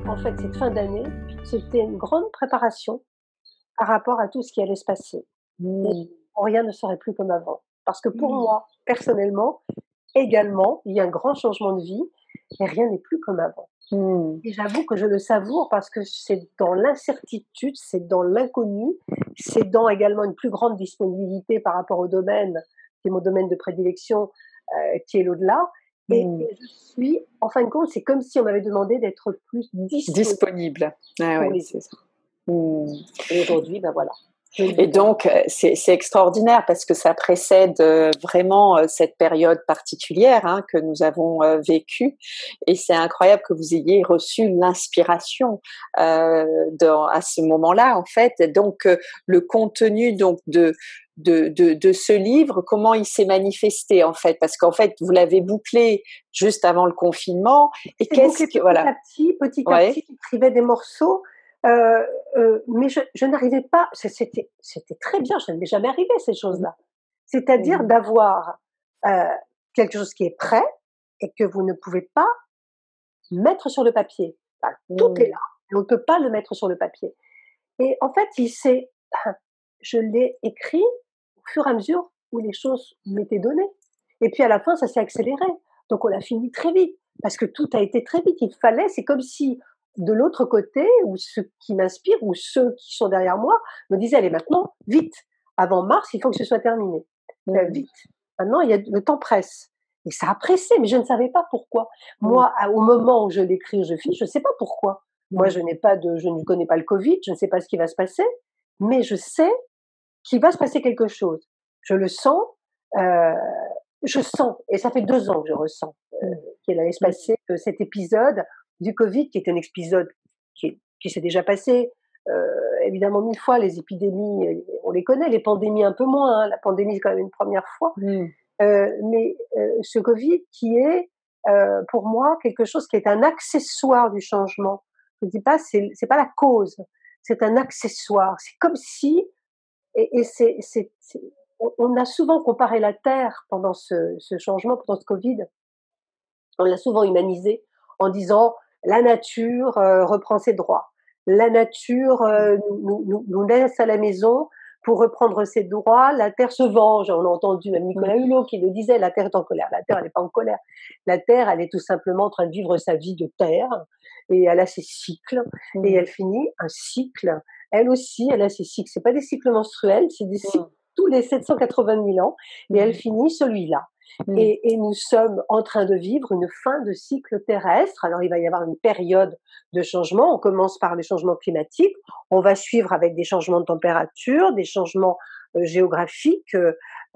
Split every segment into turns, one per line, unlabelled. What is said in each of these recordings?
En fait, cette fin d'année, c'était une grande préparation par rapport à tout ce qui allait se passer et
Mmh.
rien ne serait plus comme avant. Parce que pour
Mmh.
moi, personnellement, également, il y a un grand changement de vie et rien n'est plus comme avant.
Mmh.
Et j'avoue que je le savoure parce que c'est dans l'incertitude, c'est dans l'inconnu, c'est dans également une plus grande disponibilité par rapport au domaine, qui est mon domaine de prédilection, qui est l'au-delà.
Mmh.
Et je suis, en fin de compte, c'est comme si on m'avait demandé d'être plus disponible
Disponible. Ah
pour
ouais,
les
c'est
autres.
ça. Mmh.
Et aujourd'hui, ben voilà, je le
Et
vis comme
donc, c'est extraordinaire parce que ça précède vraiment cette période particulière hein, que nous avons vécue. Et c'est incroyable que vous ayez reçu l'inspiration à ce moment-là, en fait. Donc, le contenu donc de ce livre, comment il s'est manifesté, en fait? Parce qu'en fait, vous l'avez bouclé juste avant le confinement. Et
c'est bouclé
qu'est-ce que... Voilà.
petit à
Ouais.
petit, j'écrivais des morceaux, mais je n'arrivais pas, c'était très bien, ça ne m'est jamais arrivé ces
Mmh.
choses-là. C'est-à-dire
Mmh.
d'avoir, heu, quelque chose qui est prêt et que vous ne pouvez pas mettre sur le papier. Enfin, tout est
Mmh.
là, mais on ne peut pas le mettre sur le papier. Et en fait, il s'est je l'ai écrit au fur et à mesure où les choses m'étaient données. Et puis à la fin, ça s'est accéléré. Donc on l'a fini très vite, parce que tout a été très vite. Il fallait, c'est comme si de l'autre côté, ou ceux qui m'inspirent, ou ceux qui sont derrière moi, me disaient, allez maintenant, vite, avant mars, il faut que ce soit terminé.
Mmh.
Vite. Maintenant, le temps presse. Et ça a pressé, mais je ne savais pas pourquoi.
Mmh.
Moi, au moment où je l'écris, je finis, je ne sais pas pourquoi. Moi,
Mmh.
je ne connais pas le Covid, je ne sais pas ce qui va se passer, mais je sais qu'il va se passer quelque chose. Je le sens, heu, je sens et ça fait 2 ans que je ressens,
Mmh.
qu'il allait se
Mmh.
passer, cet épisode du Covid qui est un épisode qui s'est déjà passé, évidemment 1000 fois. Les épidémies, on les connaît, les pandémies un peu moins, hein. La pandémie, c'est quand même une première fois.
Mmh.
Mais ce Covid qui est, pour moi, quelque chose qui est un accessoire du changement. Je ne dis pas, c'est pas la cause, c'est un accessoire. C'est comme si et on a souvent comparé la Terre pendant ce changement, pendant ce Covid, on l'a souvent humanisé en disant: «La nature, reprend ses droits. La nature, nous laisse à la maison pour reprendre ses droits. La terre se venge». On a entendu même
Mmh.
Nicolas Hulot qui le disait: «La terre est en colère». La terre, elle est pas en colère. La terre, elle est tout simplement en train de vivre sa vie de terre et elle a ses cycles et
Mmh.
elle finit un cycle. Elle aussi, elle a ses cycles. C'est pas des cycles menstruels, c'est des cycles
Mmh.
tous les 780 000 ans et elle
Mmh.
finit celui-là.
Mmh.
Et nous sommes en train de vivre une fin de cycle terrestre. Alors il va y avoir une période de changement. On commence par les changements climatiques. On va suivre avec des changements de température, des changements géographiques.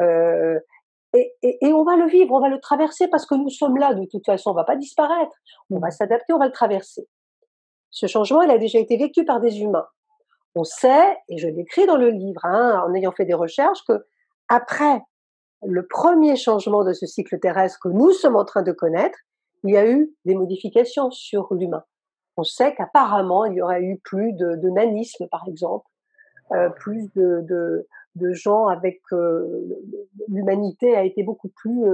Euh, et on va le vivre, on va le traverser parce que nous sommes là. De toute façon, on ne va pas disparaître. On va
Mmh.
s'adapter, on va le traverser. Ce changement, il a déjà été vécu par des humains. On sait, et je l'écris dans le livre, hein, en ayant fait des recherches, que après le premier changement de ce cycle terrestre que nous sommes en train de connaître, il y a eu des modifications sur l'humain. On sait qu'apparemment, il y aurait eu plus de nanisme, par exemple, plus de gens avec l'humanité a été beaucoup plus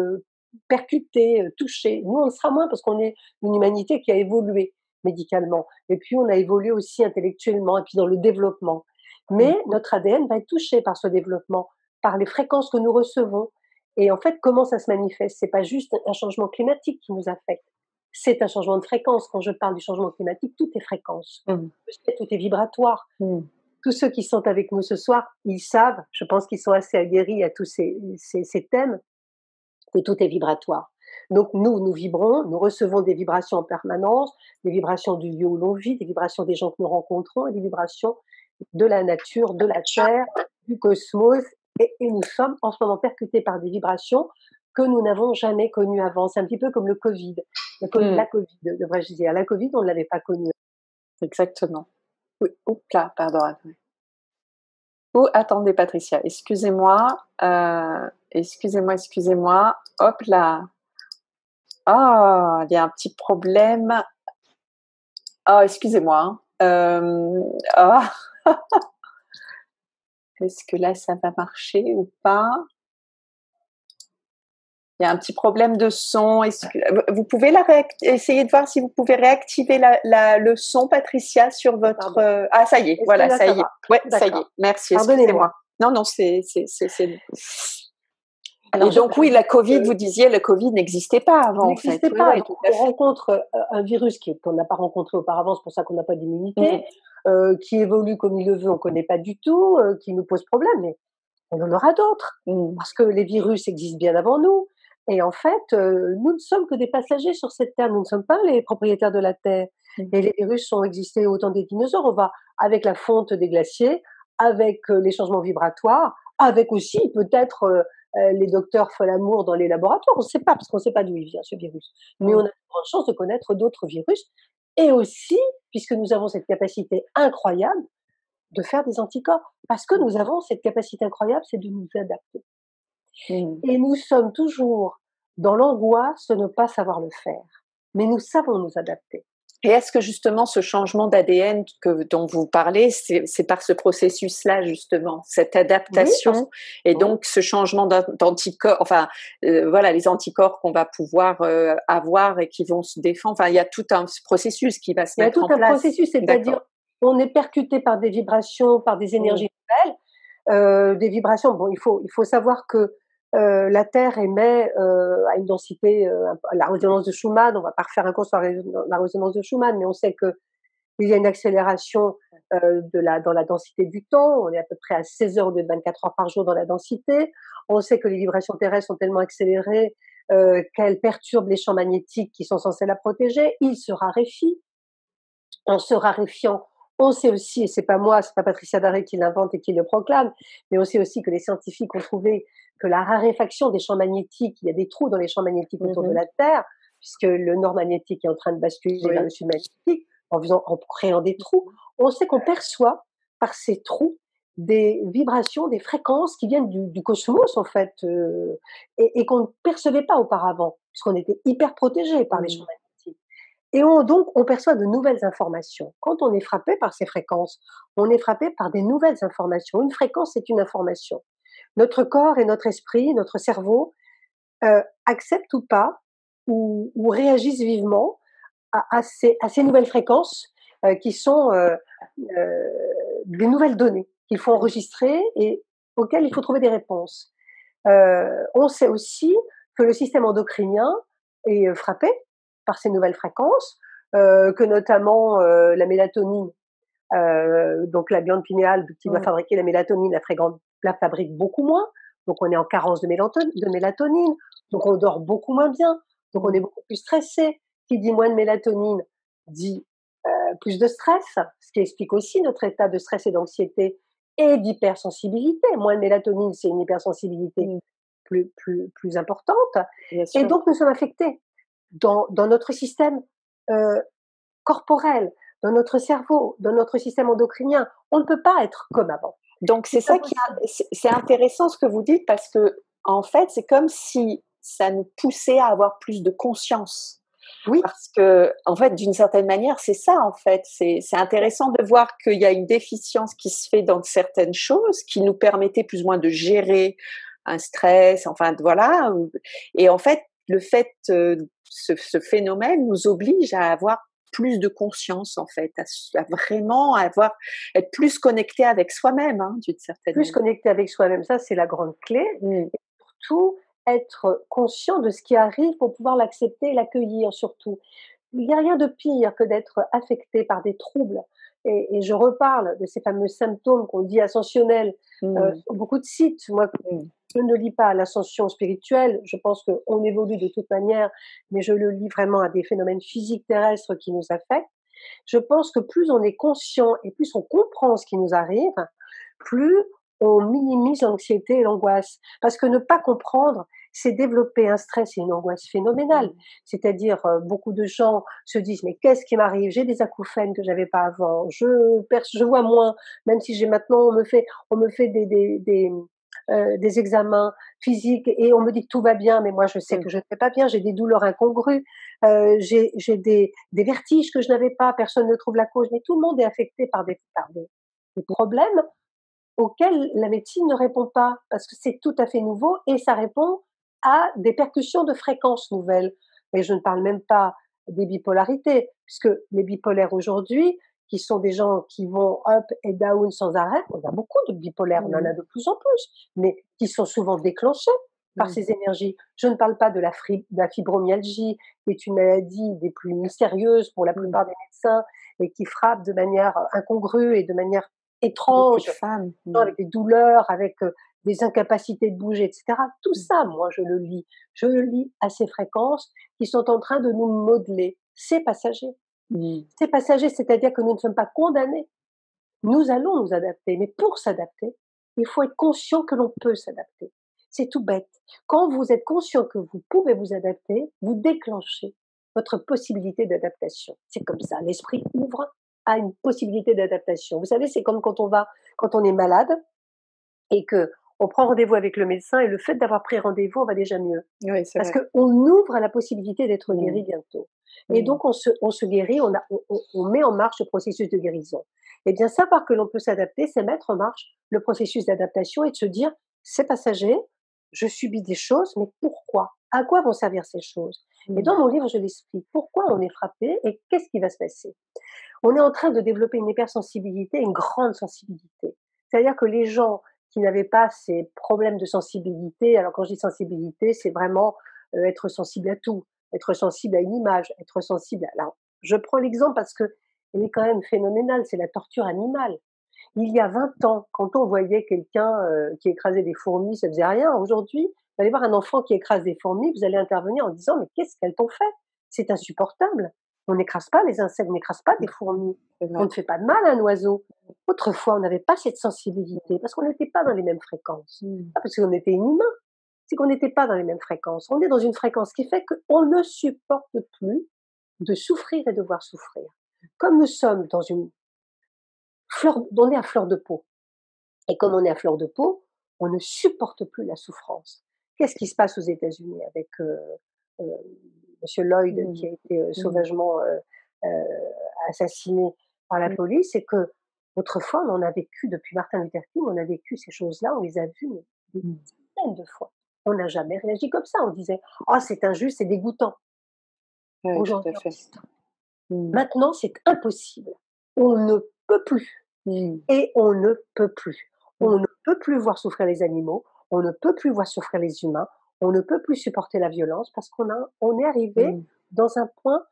percutée, touchée. Nous, on le sera moins parce qu'on est une humanité qui a évolué médicalement. Et puis, on a évolué aussi intellectuellement et puis dans le développement.
Mmh.
Mais notre ADN va être touché par ce développement, par les fréquences que nous recevons. Et en fait, comment ça se manifeste? C'est pas juste un changement climatique qui nous affecte. C'est un changement de fréquence. Quand je parle du changement climatique, tout est fréquence.
Mmh.
Tout est vibratoire.
Mmh.
Tous ceux qui sont avec nous ce soir, ils savent, je pense qu'ils sont assez aguerris à tous ces thèmes, que tout est vibratoire. Donc nous vibrons, nous recevons des vibrations en permanence, des vibrations du lieu où l'on vit, des vibrations des gens que nous rencontrons et des vibrations de la nature, de la terre, du cosmos. Et nous sommes en ce moment percutés par des vibrations que nous n'avons jamais connues avant. C'est un petit peu comme le Covid.
Mmh.
La Covid, devrais-je dire. La Covid, on ne l'avait pas connue.
Exactement. Oui. Oups là, pardon, attendez. Oh, attendez Patricia, excusez-moi, excusez-moi. Hop là. Ah, il y a un petit problème. Ah, excusez-moi, hein. Ah, est-ce que là ça va marcher ou pas? Il y a un petit problème de son. Vous pouvez essayer de voir si vous pouvez réactiver le son, Patricia, sur votre. Ah, ça y est, voilà,
là,
ça
ça
y est.
va.
Ouais, ça y est.
D'accord.
Merci,
Pardonnez-moi.
excusez-moi. Non, non, c'est.
Alors,
Et donc, oui, la Covid, vous disiez, le Covid n'existait pas avant, en fait.
n'existait
Oui,
pas.
oui,
Donc,
tout à
on
fait.
rencontre un virus qu'on n'a pas rencontré auparavant, c'est pour ça qu'on n'a pas d'immunité, qui évolue comme il le veut, on ne connaît pas du tout, qui nous pose problème, mais on en aura d'autres, parce que les virus existent bien avant nous. Et en fait, nous ne sommes que des passagers sur cette terre, nous ne sommes pas les propriétaires de la Terre. Et les virus ont existé au temps des dinosaures. On va avec la fonte des glaciers, avec les changements vibratoires, avec aussi peut-être les docteurs font l'amour dans les laboratoires. On ne sait pas, parce qu'on ne sait pas d'où il vient ce virus. Mais on a de grandes chances de connaître d'autres virus. Et aussi, puisque nous avons cette capacité incroyable de faire des anticorps, parce que nous avons cette capacité incroyable, c'est de nous adapter. Et nous sommes toujours dans l'angoisse de ne pas savoir le faire. Mais nous savons nous adapter.
Et est-ce que justement ce changement d'ADN dont vous parlez, c'est par ce processus-là justement, cette adaptation et donc ce changement d'anticorps, enfin voilà, les anticorps qu'on va pouvoir avoir et qui vont se défendre. Enfin, il y a tout un processus qui va se mettre en place.
Il y a tout un processus, c'est-à-dire on est percuté par des vibrations, par des énergies nouvelles, des vibrations. Bon, il faut savoir que la Terre émet à une densité, la résonance de Schumann. On va pas refaire un cours sur la résonance de Schumann, mais on sait que il y a une accélération dans la densité du temps. On est à peu près à 16 heures au lieu de 24 heures par jour dans la densité. On sait que les vibrations terrestres sont tellement accélérées qu'elles perturbent les champs magnétiques qui sont censés la protéger. Ils se raréfient. En se raréfiant, on sait aussi, et c'est pas moi, c'est pas Patricia Daré qui l'invente et qui le proclame, mais on sait aussi que les scientifiques ont trouvé que la raréfaction des champs magnétiques, il y a des trous dans les champs magnétiques autour de la Terre, puisque le nord magnétique est en train de basculer vers le sud magnétique, en créant des trous. On sait qu'on perçoit par ces trous des vibrations, des fréquences qui viennent du cosmos en fait, et qu'on ne percevait pas auparavant, puisqu'on était hyper protégé par les champs magnétiques. Et donc, on perçoit de nouvelles informations. Quand on est frappé par ces fréquences, on est frappé par des nouvelles informations. Une fréquence, c'est une information. Notre corps et notre esprit, notre cerveau, acceptent ou pas, ou réagissent vivement à ces nouvelles fréquences qui sont des nouvelles données qu'il faut enregistrer et auxquelles il faut trouver des réponses. On sait aussi que le système endocrinien est frappé par ces nouvelles fréquences, que notamment la mélatonine, donc la glande pinéale qui doit fabriquer la mélatonine, la fabrique beaucoup moins, donc on est en carence de mélatonine, donc on dort beaucoup moins bien, donc on est beaucoup plus stressé. Qui dit moins de mélatonine dit plus de stress, ce qui explique aussi notre état de stress et d'anxiété et d'hypersensibilité. Moins de mélatonine, c'est une hypersensibilité plus importante. Et donc, nous sommes affectés dans notre système corporel, dans notre cerveau, dans notre système endocrinien. On ne peut pas être comme avant.
Donc, c'est intéressant ce que vous dites parce que, en fait, c'est comme si ça nous poussait à avoir plus de conscience.
Oui.
Parce que, en fait, d'une certaine manière, c'est ça, en fait. C'est intéressant de voir qu'il y a une déficience qui se fait dans certaines choses, qui nous permettait plus ou moins de gérer un stress, enfin, voilà. Et en fait, le fait, ce phénomène nous oblige à avoir plus de conscience, en fait, à vraiment être plus connecté avec soi-même, hein, d'une certaine manière.
Plus connecté avec soi-même, ça, c'est la grande clé. Et surtout, être conscient de ce qui arrive pour pouvoir l'accepter et l'accueillir surtout. Il n'y a rien de pire que d'être affecté par des troubles. Et je reparle de ces fameux symptômes qu'on dit ascensionnels sur beaucoup de sites. Moi, je ne lis pas à l'ascension spirituelle. Je pense qu'on évolue de toute manière, mais je le lis vraiment à des phénomènes physiques terrestres qui nous affectent. Je pense que plus on est conscient et plus on comprend ce qui nous arrive, plus on minimise l'anxiété et l'angoisse. Parce que ne pas comprendre, c'est développer un stress et une angoisse phénoménale. C'est-à-dire, beaucoup de gens se disent, mais qu'est-ce qui m'arrive? J'ai des acouphènes que j'avais pas avant. Je vois moins, même si maintenant, on me fait des examens physiques et on me dit que tout va bien, mais moi je sais que je ne vais pas bien, j'ai des douleurs incongrues, j'ai des vertiges que je n'avais pas, personne ne trouve la cause, mais tout le monde est affecté par des problèmes auxquels la médecine ne répond pas, parce que c'est tout à fait nouveau et ça répond à des percussions de fréquences nouvelles. Et je ne parle même pas des bipolarités, puisque les bipolaires aujourd'hui, qui sont des gens qui vont up et down sans arrêt, on a beaucoup de bipolaires, on en a de plus en plus, mais qui sont souvent déclenchés par ces énergies. Je ne parle pas de la fibromyalgie, qui est une maladie des plus mystérieuses pour la plupart des médecins et qui frappe de manière incongrue et de manière
Beaucoup de
étrange,
femmes.
avec des douleurs, avec des incapacités de bouger, etc. Tout ça, moi, je le lis. Je le lis à ces fréquences qui sont en train de nous modeler. C'est passager. C'est passager, c'est-à-dire que nous ne sommes pas condamnés. Nous allons nous adapter, mais pour s'adapter, il faut être conscient que l'on peut s'adapter. C'est tout bête. Quand vous êtes conscient que vous pouvez vous adapter, vous déclenchez votre possibilité d'adaptation. C'est comme ça. L'esprit ouvre à une possibilité d'adaptation. Vous savez, c'est comme quand on est malade et que on prend rendez-vous avec le médecin et le fait d'avoir pris rendez-vous, on va déjà mieux.
Oui, c'est
Parce
vrai.
qu'on ouvre à la possibilité d'être guéri bientôt. Et donc, on se guérit, on met en marche le processus de guérison. Eh bien, savoir que l'on peut s'adapter, c'est mettre en marche le processus d'adaptation et de se dire, c'est passager, je subis des choses, mais pourquoi? À quoi vont servir ces choses? Et dans mon livre, je l'explique. Pourquoi on est frappé et qu'est-ce qui va se passer? On est en train de développer une hypersensibilité, une grande sensibilité. C'est-à-dire que les gens qui n'avaient pas ces problèmes de sensibilité, alors quand je dis sensibilité, c'est vraiment être sensible à tout, être sensible à une image, être sensible à... Alors, je prends l'exemple parce que elle est quand même phénoménale, c'est la torture animale. Il y a 20 ans, quand on voyait quelqu'un qui écrasait des fourmis, ça faisait rien. Aujourd'hui, vous allez voir un enfant qui écrase des fourmis, vous allez intervenir en disant mais qu'est-ce qu'elles t'ont fait? C'est insupportable. On n'écrase pas les insectes, on n'écrase pas des fourmis.
C'est
On
vrai.
ne fait pas de mal à un oiseau. Autrefois, on n'avait pas cette sensibilité parce qu'on n'était pas dans les mêmes fréquences. Pas parce qu'on était inhumain, c'est qu'on n'était pas dans les mêmes fréquences. On est dans une fréquence qui fait qu'on ne supporte plus de souffrir et de voir souffrir. Comme nous sommes dans une on est à fleur de peau. Et comme on est à fleur de peau, on ne supporte plus la souffrance. Qu'est-ce qui se passe aux États-Unis avec euh, Monsieur Lloyd qui a été sauvagement assassiné par la police? C'est que autrefois, on en a vécu depuis Martin Luther King, on a vécu ces choses-là, on les a vues des dizaines de fois. On n'a jamais réagi comme ça. On disait, oh, c'est injuste, c'est dégoûtant.
Oui, tout à
Aujourd'hui, on
fait.
dit stop. Maintenant, c'est impossible. On ne peut plus. Et on ne peut plus. On ne peut plus voir souffrir les animaux, on ne peut plus voir souffrir les humains, on ne peut plus supporter la violence parce on est arrivé dans un point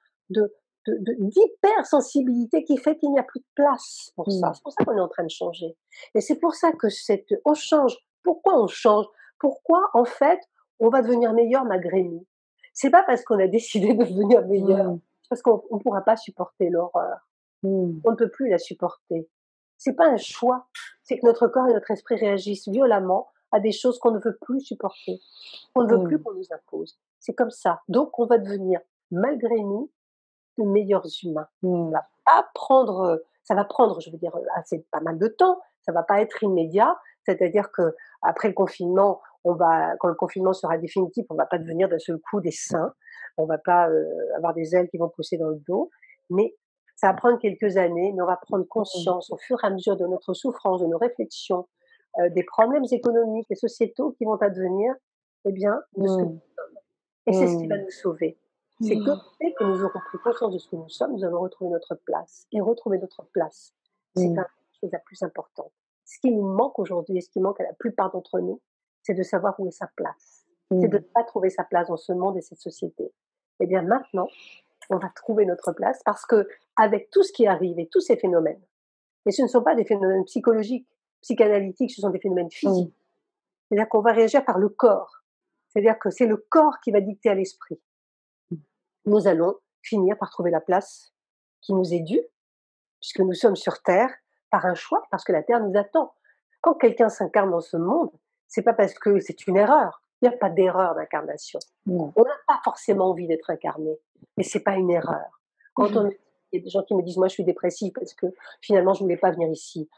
d'hypersensibilité qui fait qu'il n'y a plus de place pour ça. C'est pour ça qu'on est en train de changer. Et c'est pour ça que on change. Pourquoi on change? Pourquoi, en fait, on va devenir meilleur malgré nous? C'est pas parce qu'on a décidé de devenir meilleur, c'est parce qu'on ne pourra pas supporter l'horreur. On ne peut plus la supporter. C'est pas un choix, c'est que notre corps et notre esprit réagissent violemment à des choses qu'on ne veut plus supporter, qu'on ne veut plus qu'on nous impose. C'est comme ça. Donc on va devenir, malgré nous, de meilleurs humains. Ça va prendre, je veux dire, assez pas mal de temps, ça va pas être immédiat, c'est-à-dire que après le confinement, quand le confinement sera définitif, on va pas devenir d'un seul coup des saints, on va pas avoir des ailes qui vont pousser dans le dos, mais ça va prendre quelques années, mais on va prendre conscience au fur et à mesure de notre souffrance, de nos réflexions, des problèmes économiques et sociétaux qui vont advenir, eh bien, de ce que nous sommes. Et c'est ce qui va nous sauver. C'est que dès que nous aurons pris conscience de ce que nous sommes, nous allons retrouver notre place. Et retrouver notre place, c'est quand même la chose la plus importante. Ce qui nous manque aujourd'hui et ce qui manque à la plupart d'entre nous, c'est de savoir où est sa place. C'est de ne pas trouver sa place dans ce monde et cette société. Eh bien maintenant, on va trouver notre place parce que avec tout ce qui arrive et tous ces phénomènes, et ce ne sont pas des phénomènes psychologiques, psychanalytiques, ce sont des phénomènes physiques. C'est-à-dire qu'on va réagir par le corps. C'est-à-dire que c'est le corps qui va dicter à l'esprit. Nous allons finir par trouver la place qui nous est due, puisque nous sommes sur Terre par un choix, parce que la Terre nous attend. Quand quelqu'un s'incarne dans ce monde, c'est pas parce que c'est une erreur. Il n'y a pas d'erreur d'incarnation. On n'a pas forcément envie d'être incarné, mais c'est pas une erreur. Il y a des gens qui me disent, moi je suis dépressive parce que finalement je voulais pas venir ici.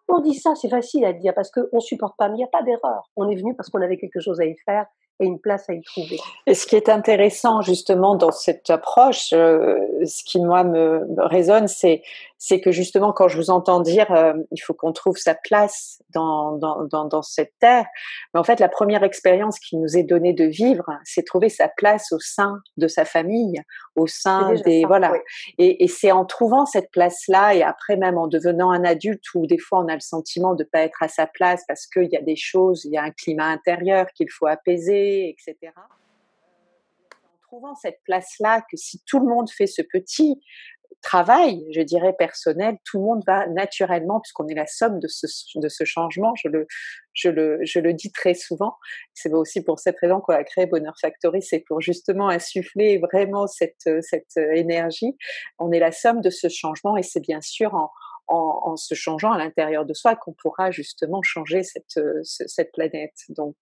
On dit ça, c'est facile à dire parce qu'on supporte pas, mais il n'y a pas d'erreur. On est venu parce qu'on avait quelque chose à y faire et une place à y trouver.
Et ce qui est intéressant justement dans cette approche, ce qui moi me résonne, c'est c'est que justement, quand je vous entends dire, il faut qu'on trouve sa place dans cette terre, mais en fait, la première expérience qui nous est donnée de vivre, c'est trouver sa place au sein de sa famille, au
C'est
sein
déjà
des
ça,
voilà.
oui.
Et c'est en trouvant cette place-là, et après même en devenant un adulte où des fois on a le sentiment de pas être à sa place parce qu'il y a des choses, il y a un climat intérieur qu'il faut apaiser, etc. En trouvant cette place-là, que si tout le monde fait ce petit travail, je dirais personnel, tout le monde va naturellement, puisqu'on est la somme de ce changement, je le dis très souvent. C'est aussi pour cette raison qu'on a créé Bonheur Factory, c'est pour justement insuffler vraiment cette énergie. On est la somme de ce changement, et c'est bien sûr en se changeant à l'intérieur de soi qu'on pourra justement changer cette planète. Donc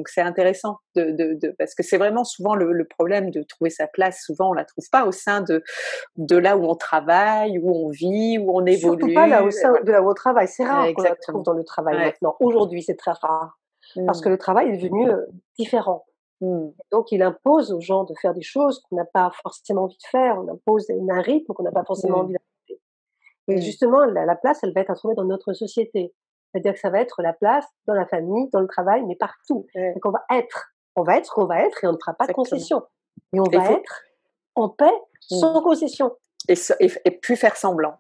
c'est intéressant parce que c'est vraiment souvent le problème de trouver sa place. Souvent on la trouve pas au sein de là où on travaille, où on vit, où on
Surtout pas là, au
évolue.
sein
Voilà.
de là où on travaille. C'est rare qu'on la trouve
Exactement.
dans le travail
Ouais.
maintenant. Aujourd'hui, c'est très rare. Parce que
Mmh.
le travail est devenu, différent.
Mmh.
Donc il impose aux gens de faire des choses qu'on n'a pas forcément envie de faire. On impose un rythme qu'on n'a pas forcément
Mmh.
envie d'adopter. Et
Mmh.
justement, la place, elle va être à trouver dans notre société. C'est-à-dire que ça va être la place dans la famille, dans le travail, mais partout.
Ouais.
Donc on va être ce qu'on va être et on ne fera pas de
Exactement.
concessions. Et on
Et
va
vous
être en paix,
mmh.
sans concession,
Et plus faire semblant.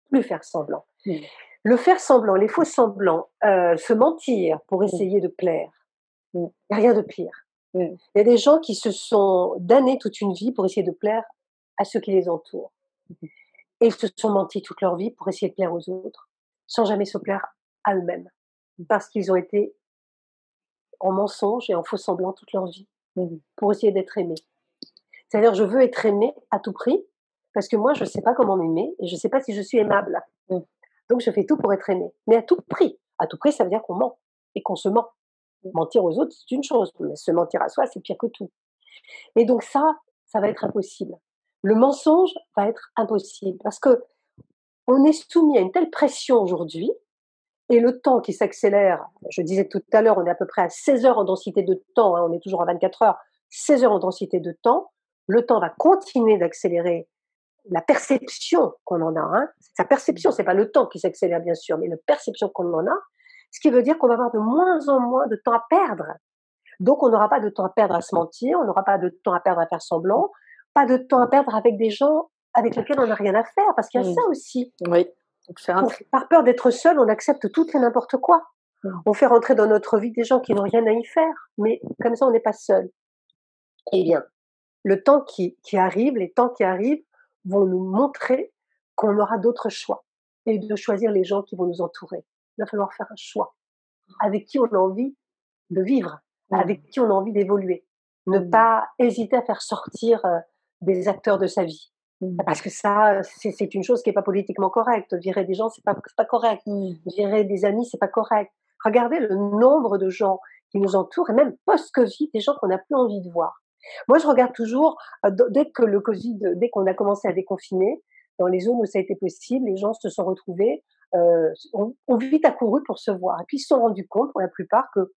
plus faire semblant.
Mmh.
Le faire semblant, les faux semblants, se mentir pour
Mmh.
essayer de plaire,
Mmh.
il y a rien de pire.
Mmh.
Il y a des gens qui se sont damnés toute une vie pour essayer de plaire à ceux qui les entourent et ils se sont mentis toute leur vie pour essayer de plaire aux autres, sans jamais se plaire à eux-mêmes, parce qu'ils ont été en mensonge et en faux semblant toute leur vie
Mmh.
pour essayer d'être aimés. C'est-à-dire je veux être aimé à tout prix, parce que moi je sais pas comment m'aimer et je sais pas si je suis aimable.
Mmh.
Donc je fais tout pour être aimé, mais à tout prix. À tout prix, ça veut dire qu'on ment et qu'on se ment. Mentir aux autres, c'est une chose, mais se mentir à soi, c'est pire que tout. Et donc ça va être impossible. Le mensonge va être impossible parce que on est soumis à une telle pression aujourd'hui et le temps qui s'accélère. Je disais tout à l'heure, on est à peu près à 16 heures en densité de temps, hein, on est toujours à 24 heures, 16 heures en densité de temps. Le temps va continuer d'accélérer la perception qu'on en a. Hein. Sa perception, c'est pas le temps qui s'accélère bien sûr, mais la perception qu'on en a. Ce qui veut dire qu'on va avoir de moins en moins de temps à perdre. Donc, on n'aura pas de temps à perdre à se mentir, on n'aura pas de temps à perdre à faire semblant, pas de temps à perdre avec des gens avec lesquels on n'a rien à faire, parce qu'il y a
Mmh.
ça aussi.
Oui. Donc faire un tri.
Par peur d'être seul, on accepte tout et n'importe quoi.
Mmh.
On fait rentrer dans notre vie des gens qui n'ont rien à y faire, mais comme ça, on n'est pas seul. Eh bien, le temps qui arrive, les temps qui arrivent vont nous montrer qu'on aura d'autres choix et de choisir les gens qui vont nous entourer. Il va falloir faire un choix avec qui on a envie de vivre,
Mmh.
avec qui on a envie d'évoluer. Ne
Mmh.
pas hésiter à faire sortir des acteurs de sa vie.
Mmh.
Parce que ça, c'est une chose qui n'est pas politiquement correcte. Virer des gens, c'est pas correct.
Mmh.
Virer des amis, c'est pas correct. Regardez le nombre de gens qui nous entourent, et même post-Covid, des gens qu'on n'a plus envie de voir. Moi, je regarde toujours, dès que le Covid, dès qu'on a commencé à déconfiner, dans les zones où ça a été possible, les gens se sont retrouvés, ont vite accouru pour se voir. Et puis, ils se sont rendus compte, pour la plupart, que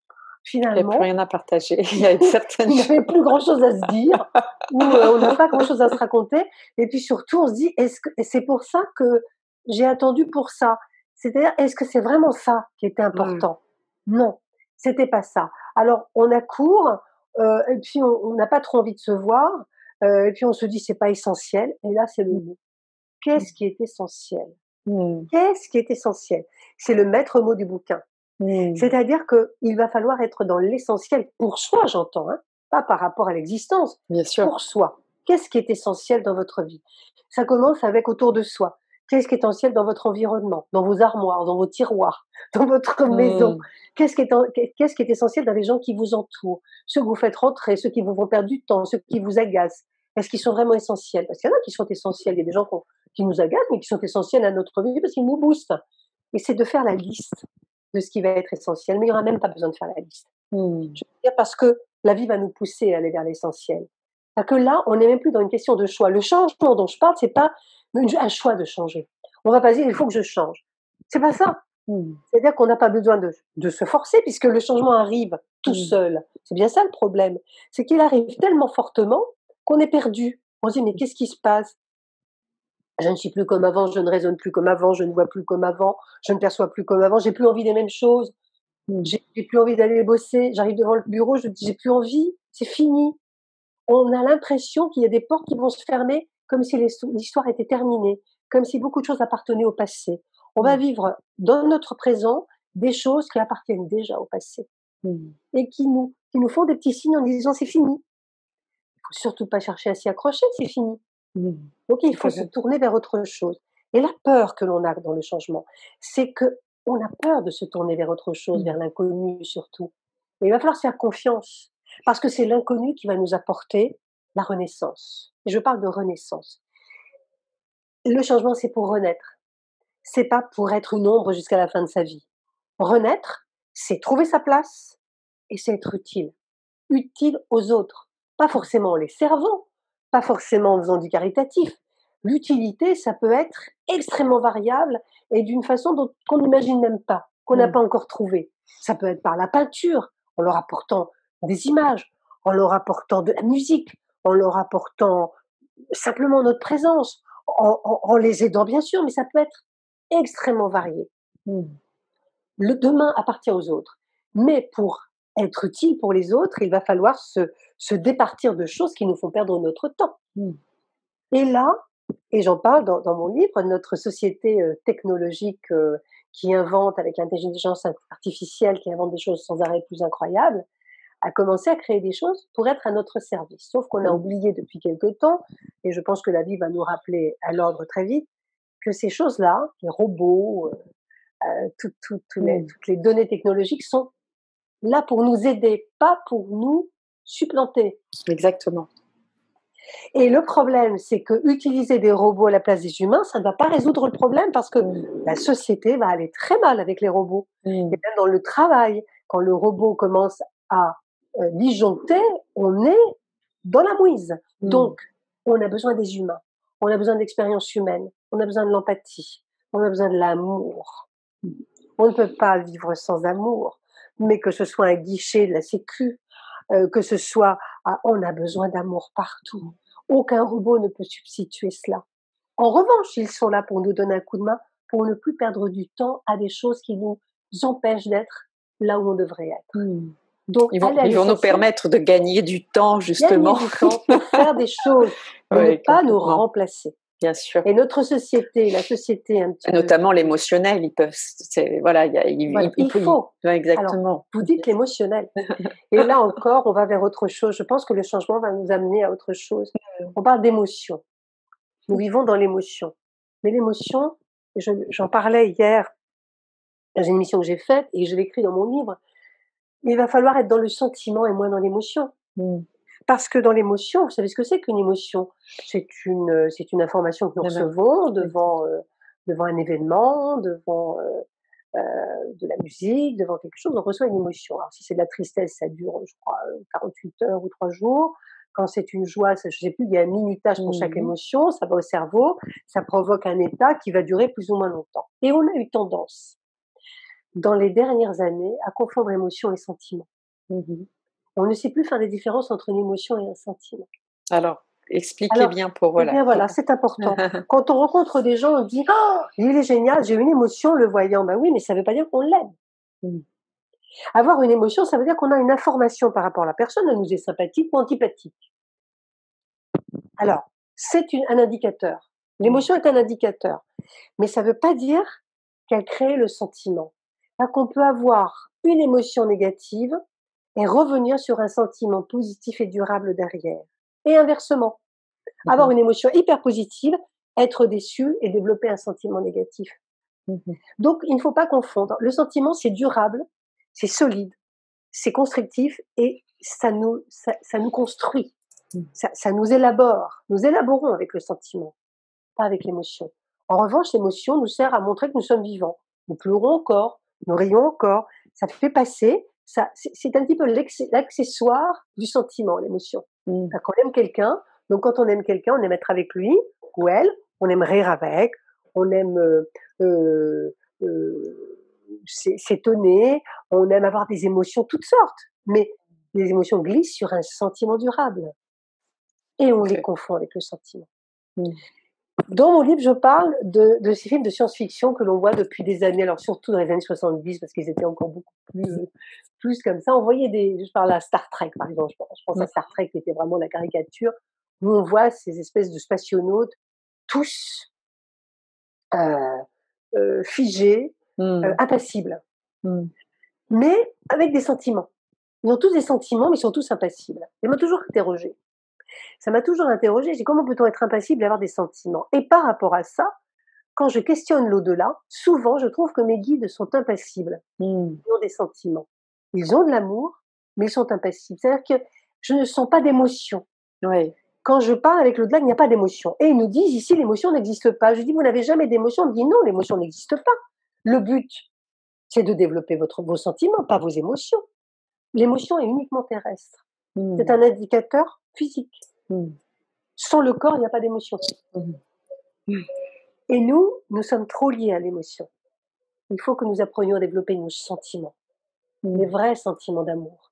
Il y a plus
finalement,
rien à partager. Il y a une certaine
il n'y
chose.
avait plus grand-chose à se dire, ou on n'a pas grand-chose à se raconter. Et puis surtout, on se dit, est-ce que c'est pour ça que j'ai attendu pour ça? C'est-à-dire, est-ce que c'est vraiment ça qui était
Mmh.
important? Non, c'était pas ça. Alors, on accourt, et puis on n'a pas trop envie de se voir, et puis on se dit, c'est pas essentiel. Et là, c'est le mot. Qu'est-ce qui est essentiel?
Mmh.
Qu'est-ce qui est essentiel? C'est le maître mot du bouquin.
Mmh.
C'est-à-dire qu'il va falloir être dans l'essentiel, pour soi j'entends, hein, pas par rapport à l'existence,
Bien sûr.
pour soi. Qu'est-ce qui est essentiel dans votre vie? Ça commence avec autour de soi. Qu'est-ce qui est essentiel dans votre environnement, dans vos armoires, dans vos tiroirs, dans votre maison?
Mmh.
Qu'est-ce qui est essentiel dans les gens qui vous entourent? Ceux que vous faites rentrer, ceux qui vous font perdre du temps, ceux qui vous agacent. Est-ce qu'ils sont vraiment essentiels? Parce qu'il y en a qui sont essentiels. Il y a des gens qui nous agacent, mais qui sont essentiels à notre vie parce qu'ils nous boostent. Et c'est de faire la liste de ce qui va être essentiel, mais il n'y aura même pas besoin de faire la liste.
Mmh.
Je veux dire parce que la vie va nous pousser à aller vers l'essentiel. Parce que là, on n'est même plus dans une question de choix. Le changement dont je parle, c'est pas un choix de changer. On va pas dire il faut que je change. C'est pas ça.
Mmh.
C'est-à-dire qu'on n'a pas besoin de se forcer puisque le changement arrive tout
Mmh.
seul. C'est bien ça le problème. C'est qu'il arrive tellement fortement qu'on est perdu. On se dit mais qu'est-ce qui se passe? Je ne suis plus comme avant, je ne raisonne plus comme avant, je ne vois plus comme avant, je ne perçois plus comme avant, j'ai plus envie des mêmes choses,
Mmh.
j'ai plus envie d'aller bosser, j'arrive devant le bureau, je me dis: «J'ai plus envie, c'est fini». On a l'impression qu'il y a des portes qui vont se fermer comme si l'histoire était terminée, comme si beaucoup de choses appartenaient au passé. On va
Mmh.
vivre dans notre présent des choses qui appartiennent déjà au passé
Mmh.
et qui nous font des petits signes en disant: «C'est fini». Il faut surtout pas chercher à s'y accrocher, c'est fini.
Mmh.
Donc il
Tout
faut
à
se
fait.
tourner vers autre chose. Et la peur que l'on a dans le changement, c'est qu'on a peur de se tourner vers autre chose,
Mmh.
vers l'inconnu surtout. Et il va falloir se faire confiance, parce que c'est l'inconnu qui va nous apporter la renaissance. Et je parle de renaissance. Le changement, c'est pour renaître. C'est pas pour être une ombre jusqu'à la fin de sa vie. Renaître, c'est trouver sa place et c'est être utile. Utile aux autres. Pas forcément en les servant, pas forcément en faisant du caritatif. L'utilité, ça peut être extrêmement variable et d'une façon qu'on n'imagine même pas, qu'on n'a
Mmh.
pas encore trouvé. Ça peut être par la peinture, en leur apportant des images, en leur apportant de la musique, en leur apportant simplement notre présence, en les aidant bien sûr, mais ça peut être extrêmement varié.
Mmh.
Le demain appartient aux autres. Mais pour être utile pour les autres, il va falloir se départir de choses qui nous font perdre notre temps.
Mmh.
Et là, et j'en parle dans mon livre, notre société technologique qui invente avec l'intelligence artificielle, qui invente des choses sans arrêt plus incroyables, a commencé à créer des choses pour être à notre service. Sauf qu'on a
Mmh.
oublié depuis quelque temps, et je pense que la vie va nous rappeler à l'ordre très vite, que ces choses-là, les robots,
Mmh.
toutes les données technologiques sont là pour nous aider, pas pour nous supplanter.
Exactement.
Et le problème, c'est que utiliser des robots à la place des humains, ça ne va pas résoudre le problème parce que
Mmh.
la société va aller très mal avec les robots. Et
Mmh.
même dans le travail, quand le robot commence à disjoncter, on est dans la mouise.
Mmh.
Donc, on a besoin des humains, on a besoin d'expériences humaines, on a besoin de l'empathie, on a besoin de l'amour. On ne peut pas vivre sans amour, mais que ce soit un guichet de la sécu, que ce soit on a besoin d'amour partout. Aucun robot ne peut substituer cela. En revanche, ils sont là pour nous donner un coup de main, pour ne plus perdre du temps à des choses qui nous empêchent d'être là où on devrait être.
Mmh.
Donc, aller à
Ils vont nous
l'essentiel,
permettre de gagner du temps
gagner
justement.
du temps pour faire des choses, mais ne
Oui,
pas nous
complètement,
remplacer.
bien sûr.
Et notre société, la société un petit
Et
peu
notamment l'émotionnel, ils peuvent c'est voilà, il y a
voilà,
il
il
peut
faut.
ouais,
Alors,
exactement.
vous dites l'émotionnel. Et là encore, on va vers autre chose. Je pense que le changement va nous amener à autre chose. On parle d'émotion. Nous vivons dans l'émotion. Mais l'émotion, j'en parlais hier dans une émission que j'ai faite et je l'écris dans mon livre, il va falloir être dans le sentiment et moins dans l'émotion.
Mmh.
Parce que dans l'émotion, vous savez ce que c'est qu'une émotion? C'est une information que nous
Non, non,
recevons
exact.
devant un événement, devant de la musique, devant quelque chose, on reçoit une émotion. Alors si c'est de la tristesse, ça dure, je crois, 48 heures ou 3 jours. Quand c'est une joie, ça, je sais plus, il y a un minutage pour chaque
Mmh mh.
émotion, ça va au cerveau, ça provoque un état qui va durer plus ou moins longtemps. Et on a eu tendance, dans les dernières années, à confondre émotion et sentiment.
Mmh.
On ne sait plus faire la différence entre une émotion et un sentiment.
Alors, expliquez
Alors,
bien pour
eh
voilà,
bien
pour
voilà, c'est important. Quand on rencontre des gens, on dit: «Oh, il est génial, j'ai eu une émotion en le voyant». Ben oui, mais ça ne veut pas dire qu'on l'aime.
Mmh.
Avoir une émotion, ça veut dire qu'on a une information par rapport à la personne, elle nous est sympathique ou antipathique. Alors, un indicateur.
Mmh.
L'émotion est un indicateur, mais ça ne veut pas dire qu'elle crée le sentiment. C'est-à-dire qu'on peut avoir une émotion négative et revenir sur un sentiment positif et durable derrière. Et inversement, avoir
Mmh.
une émotion hyper positive, être déçu et développer un sentiment négatif.
Mmh.
Donc, il ne faut pas confondre. Le sentiment, c'est durable, c'est solide, c'est constructif et ça nous construit,
Mmh.
ça nous élabore. Nous élaborons avec le sentiment, pas avec l'émotion. En revanche, l'émotion nous sert à montrer que nous sommes vivants. Nous pleurons encore, nous rions encore, ça fait passer, c'est un petit peu l'accessoire du sentiment, l'émotion.
Mmh.
Quand on aime quelqu'un, donc quand on aime quelqu'un, on aime être avec lui ou elle, on aime rire avec, on aime euh, euh, s'étonner, on aime avoir des émotions toutes sortes, mais les émotions glissent sur un sentiment durable et on
Tout à
les
fait.
confond avec le sentiment.
Mmh.
Dans mon livre, je parle de ces films de science-fiction que l'on voit depuis des années, alors surtout dans les années 70 parce qu'ils étaient encore beaucoup plus comme ça. On voyait je parle à Star Trek par exemple, je pense à Star Trek qui était vraiment la caricature, où on voit ces espèces de spationautes tous, heu figés,
Mmh.
impassibles,
Mmh.
mais avec des sentiments. Ils ont tous des sentiments, mais ils sont tous impassibles. Ça m'a toujours interrogée. Ça m'a toujours interrogée, j'ai dit: «Comment peut-on être impassible et avoir des sentiments?» Et par rapport à ça, quand je questionne l'au-delà, souvent je trouve que mes guides sont impassibles.
Mmh.
Ils ont des sentiments. Ils ont de l'amour, mais ils sont impassibles. C'est-à-dire que je ne sens pas d'émotion.
Oui.
Quand je parle avec l'au-delà, il n'y a pas d'émotion. Et ils nous disent ici, l'émotion n'existe pas. Je dis, vous n'avez jamais d'émotion? On me dit, non, l'émotion n'existe pas. Le but, c'est de développer vos sentiments, pas vos émotions. L'émotion est uniquement terrestre. C'est
Mmh.
un indicateur physique.
Mmh.
Sans le corps, il n'y a pas d'émotion.
Mmh. Mmh.
Et nous sommes trop liés à l'émotion. Il faut que nous apprenions à développer nos sentiments, les
Mmh.
vrais sentiments d'amour.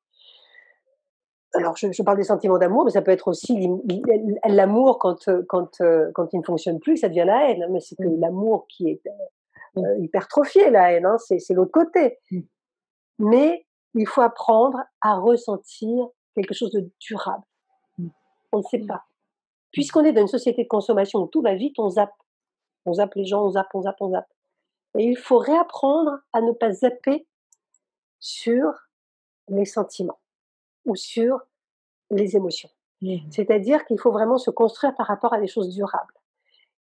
Alors, je parle des sentiments d'amour, mais ça peut être aussi l'amour quand il ne fonctionne plus, ça devient la haine. Mais c'est que
Mmh.
l'amour qui est
Mmh.
hypertrophié, la haine, hein, c'est l'autre côté.
Mmh.
Mais il faut apprendre à ressentir quelque chose de durable.
Mmh.
On ne sait
Mmh.
pas. Puisqu'on est dans une société de consommation où tout va vite, on zappe. On zappe les gens, on zappe, on zappe, on zappe. Et il faut réapprendre à ne pas zapper sur les sentiments ou sur les émotions.
Mmh.
C'est-à-dire qu'il faut vraiment se construire par rapport à des choses durables.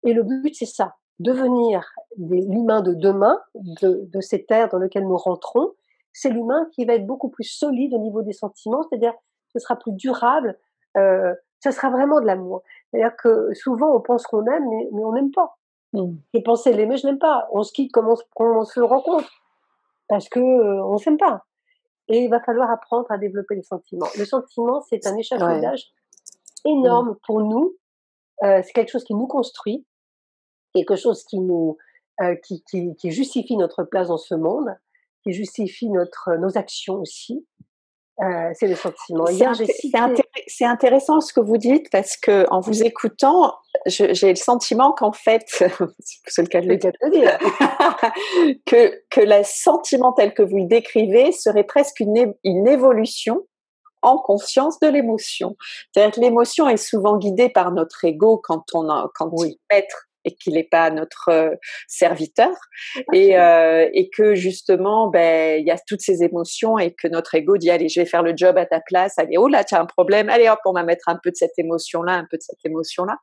Et le but, c'est ça, devenir l'humain de demain, de cette ère dans laquelle nous rentrons. C'est l'humain qui va être beaucoup plus solide au niveau des sentiments, c'est-à-dire ce sera plus durable, ça sera vraiment de l'amour. C'est-à-dire que souvent on pense qu'on aime, mais on n'aime pas.
Mmh.
Je pensais l'aimer, je l'aime pas. On se quitte comme on se rencontre, parce que on s'aime pas. Et il va falloir apprendre à développer les sentiments. Le sentiment, c'est un
Ouais.
échafaudage
Mmh.
énorme pour nous. C'est quelque chose qui nous construit, quelque chose qui justifie notre place dans ce monde, qui justifie nos actions aussi. C'est le sentiment. Hier, j'ai cité
C'est intéressant ce que vous dites parce que en vous écoutant, j'ai le sentiment qu'en fait, c'est le cas de
c'est
le
le cas
dire,
de le dire.
que le sentiment tel que vous le décrivez serait presque une évolution en conscience de l'émotion. C'est-à-dire que l'émotion est souvent guidée par notre ego quand il
Oui,
est maître et qu'il n'est pas notre serviteur,
absolument.
et que justement, ben, il y a toutes ces émotions et que notre ego dit allez, je vais faire le job à ta place. Allez, oh là, tu as un problème. Allez, hop, on va mettre un peu de cette émotion-là, un peu de cette émotion-là.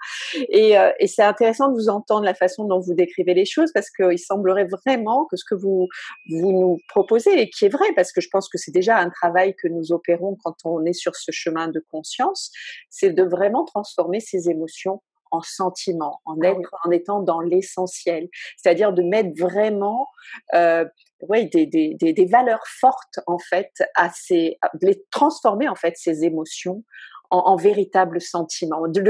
Et c'est intéressant de vous entendre la façon dont vous décrivez les choses parce qu'il semblerait vraiment que ce que vous nous proposez et qui est vrai parce que je pense que c'est déjà un travail que nous opérons quand on est sur ce chemin de conscience, c'est de vraiment transformer ces émotions en sentiments,
Ah oui,
en étant dans l'essentiel, c'est-à-dire de mettre vraiment ouais, des valeurs fortes en fait de les transformer en fait ces émotions en véritables sentiments, de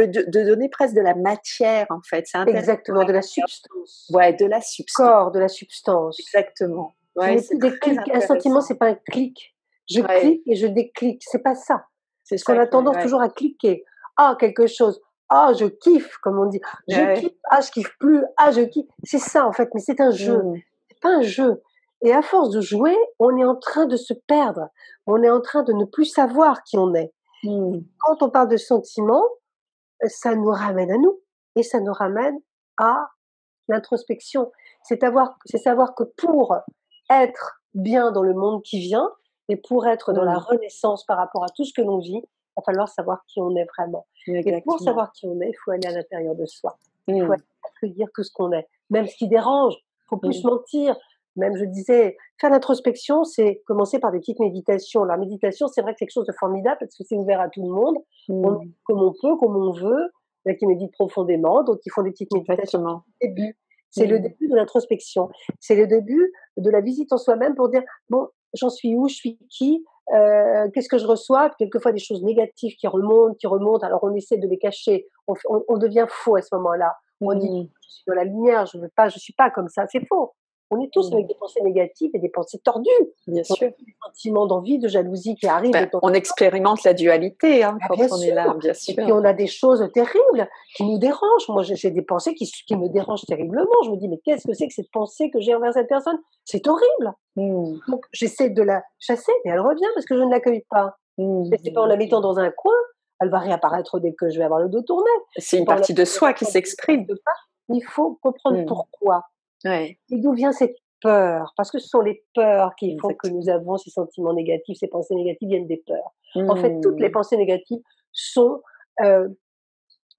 donner presque de la matière en fait. C'est intéressant.
exactement, de la substance.
Ouais, de la substance.
Corps, de la substance.
Exactement.
Ce
Ouais,
n'est
c'est
plus des
très
clics. Un sentiment,
intéressant.
c'est pas un clic. Je
Ouais,
clique et je déclique. C'est pas ça.
c'est
Parce qu'on
ça
a
qui est,
tendance
ouais.
toujours à cliquer. Ah, quelque chose. Ah, je kiffe, comme on dit. Je kiffe.
Ouais.
Ah, je kiffe plus. Ah, je kiffe. C'est ça, en fait. Mais c'est un jeu.
Mmh.
C'est pas un jeu. Et à force de jouer, on est en train de se perdre. On est en train de ne plus savoir qui on est.
Mmh.
Quand on parle de sentiments, ça nous ramène à nous. Et ça nous ramène à l'introspection. C'est savoir que pour être bien dans le monde qui vient et pour être dans la
Mmh.
renaissance par rapport à tout ce que l'on vit, il va falloir savoir qui on est vraiment. Et pour
Exactement.
savoir qui on est, il faut aller à l'intérieur de soi. Il faut
Mmh.
accueillir tout ce qu'on est, même ce qui dérange. Il faut plus
Mmh.
se mentir. Même je disais, faire l'introspection, c'est commencer par des petites méditations. La méditation, c'est vrai que c'est quelque chose de formidable parce que c'est ouvert à tout le monde. On
Mmh.
médite comme on peut, comme on veut. Il y en a qui méditent profondément, d'autres qui font des petites méditations.
Exactement.
Début. C'est le
Mmh.
début de l'introspection. C'est le début de la visite en soi-même pour dire bon, j'en suis où, je suis qui, qu'est-ce que je reçois. Quelquefois des choses négatives qui remontent, qui remontent. Alors on essaie de les cacher. On devient faux à ce moment-là. On dit
Mmh.
je suis dans la lumière, je veux pas, je suis pas comme ça. C'est faux. On est tous avec des pensées négatives et des pensées tordues.
Bien
On a
sûr.
des sentiments d'envie, de jalousie qui arrivent de
Ben,
temps
on
en
expérimente la dualité hein,
temps.
quand
Bien
on est là,
sûr.
bien
Et puis
sûr.
on a des choses terribles qui nous dérangent. Moi, j'ai des pensées qui me dérangent terriblement. Je me dis: «Mais qu'est-ce que c'est que cette pensée que j'ai envers cette personne? C'est horrible!»
Mmh.
Donc j'essaie de la chasser, mais elle revient parce que je ne l'accueille pas. Et c'est pas en
Mmh.
la mettant dans un coin, elle va réapparaître dès que je vais avoir le dos tourné.
C'est
C'est
une
pas en la
partie de
mettant dans
soi
un
qui
coin qui
s'exprime.
n'existe pas. Il faut comprendre
Mmh.
pourquoi
Ouais,
et d'où vient cette peur. Parce que ce sont les peurs qui font que nous
exactement.
avons ces sentiments négatifs, ces pensées négatives viennent des peurs. En fait, toutes les
Mmh.
pensées négatives sont, heu,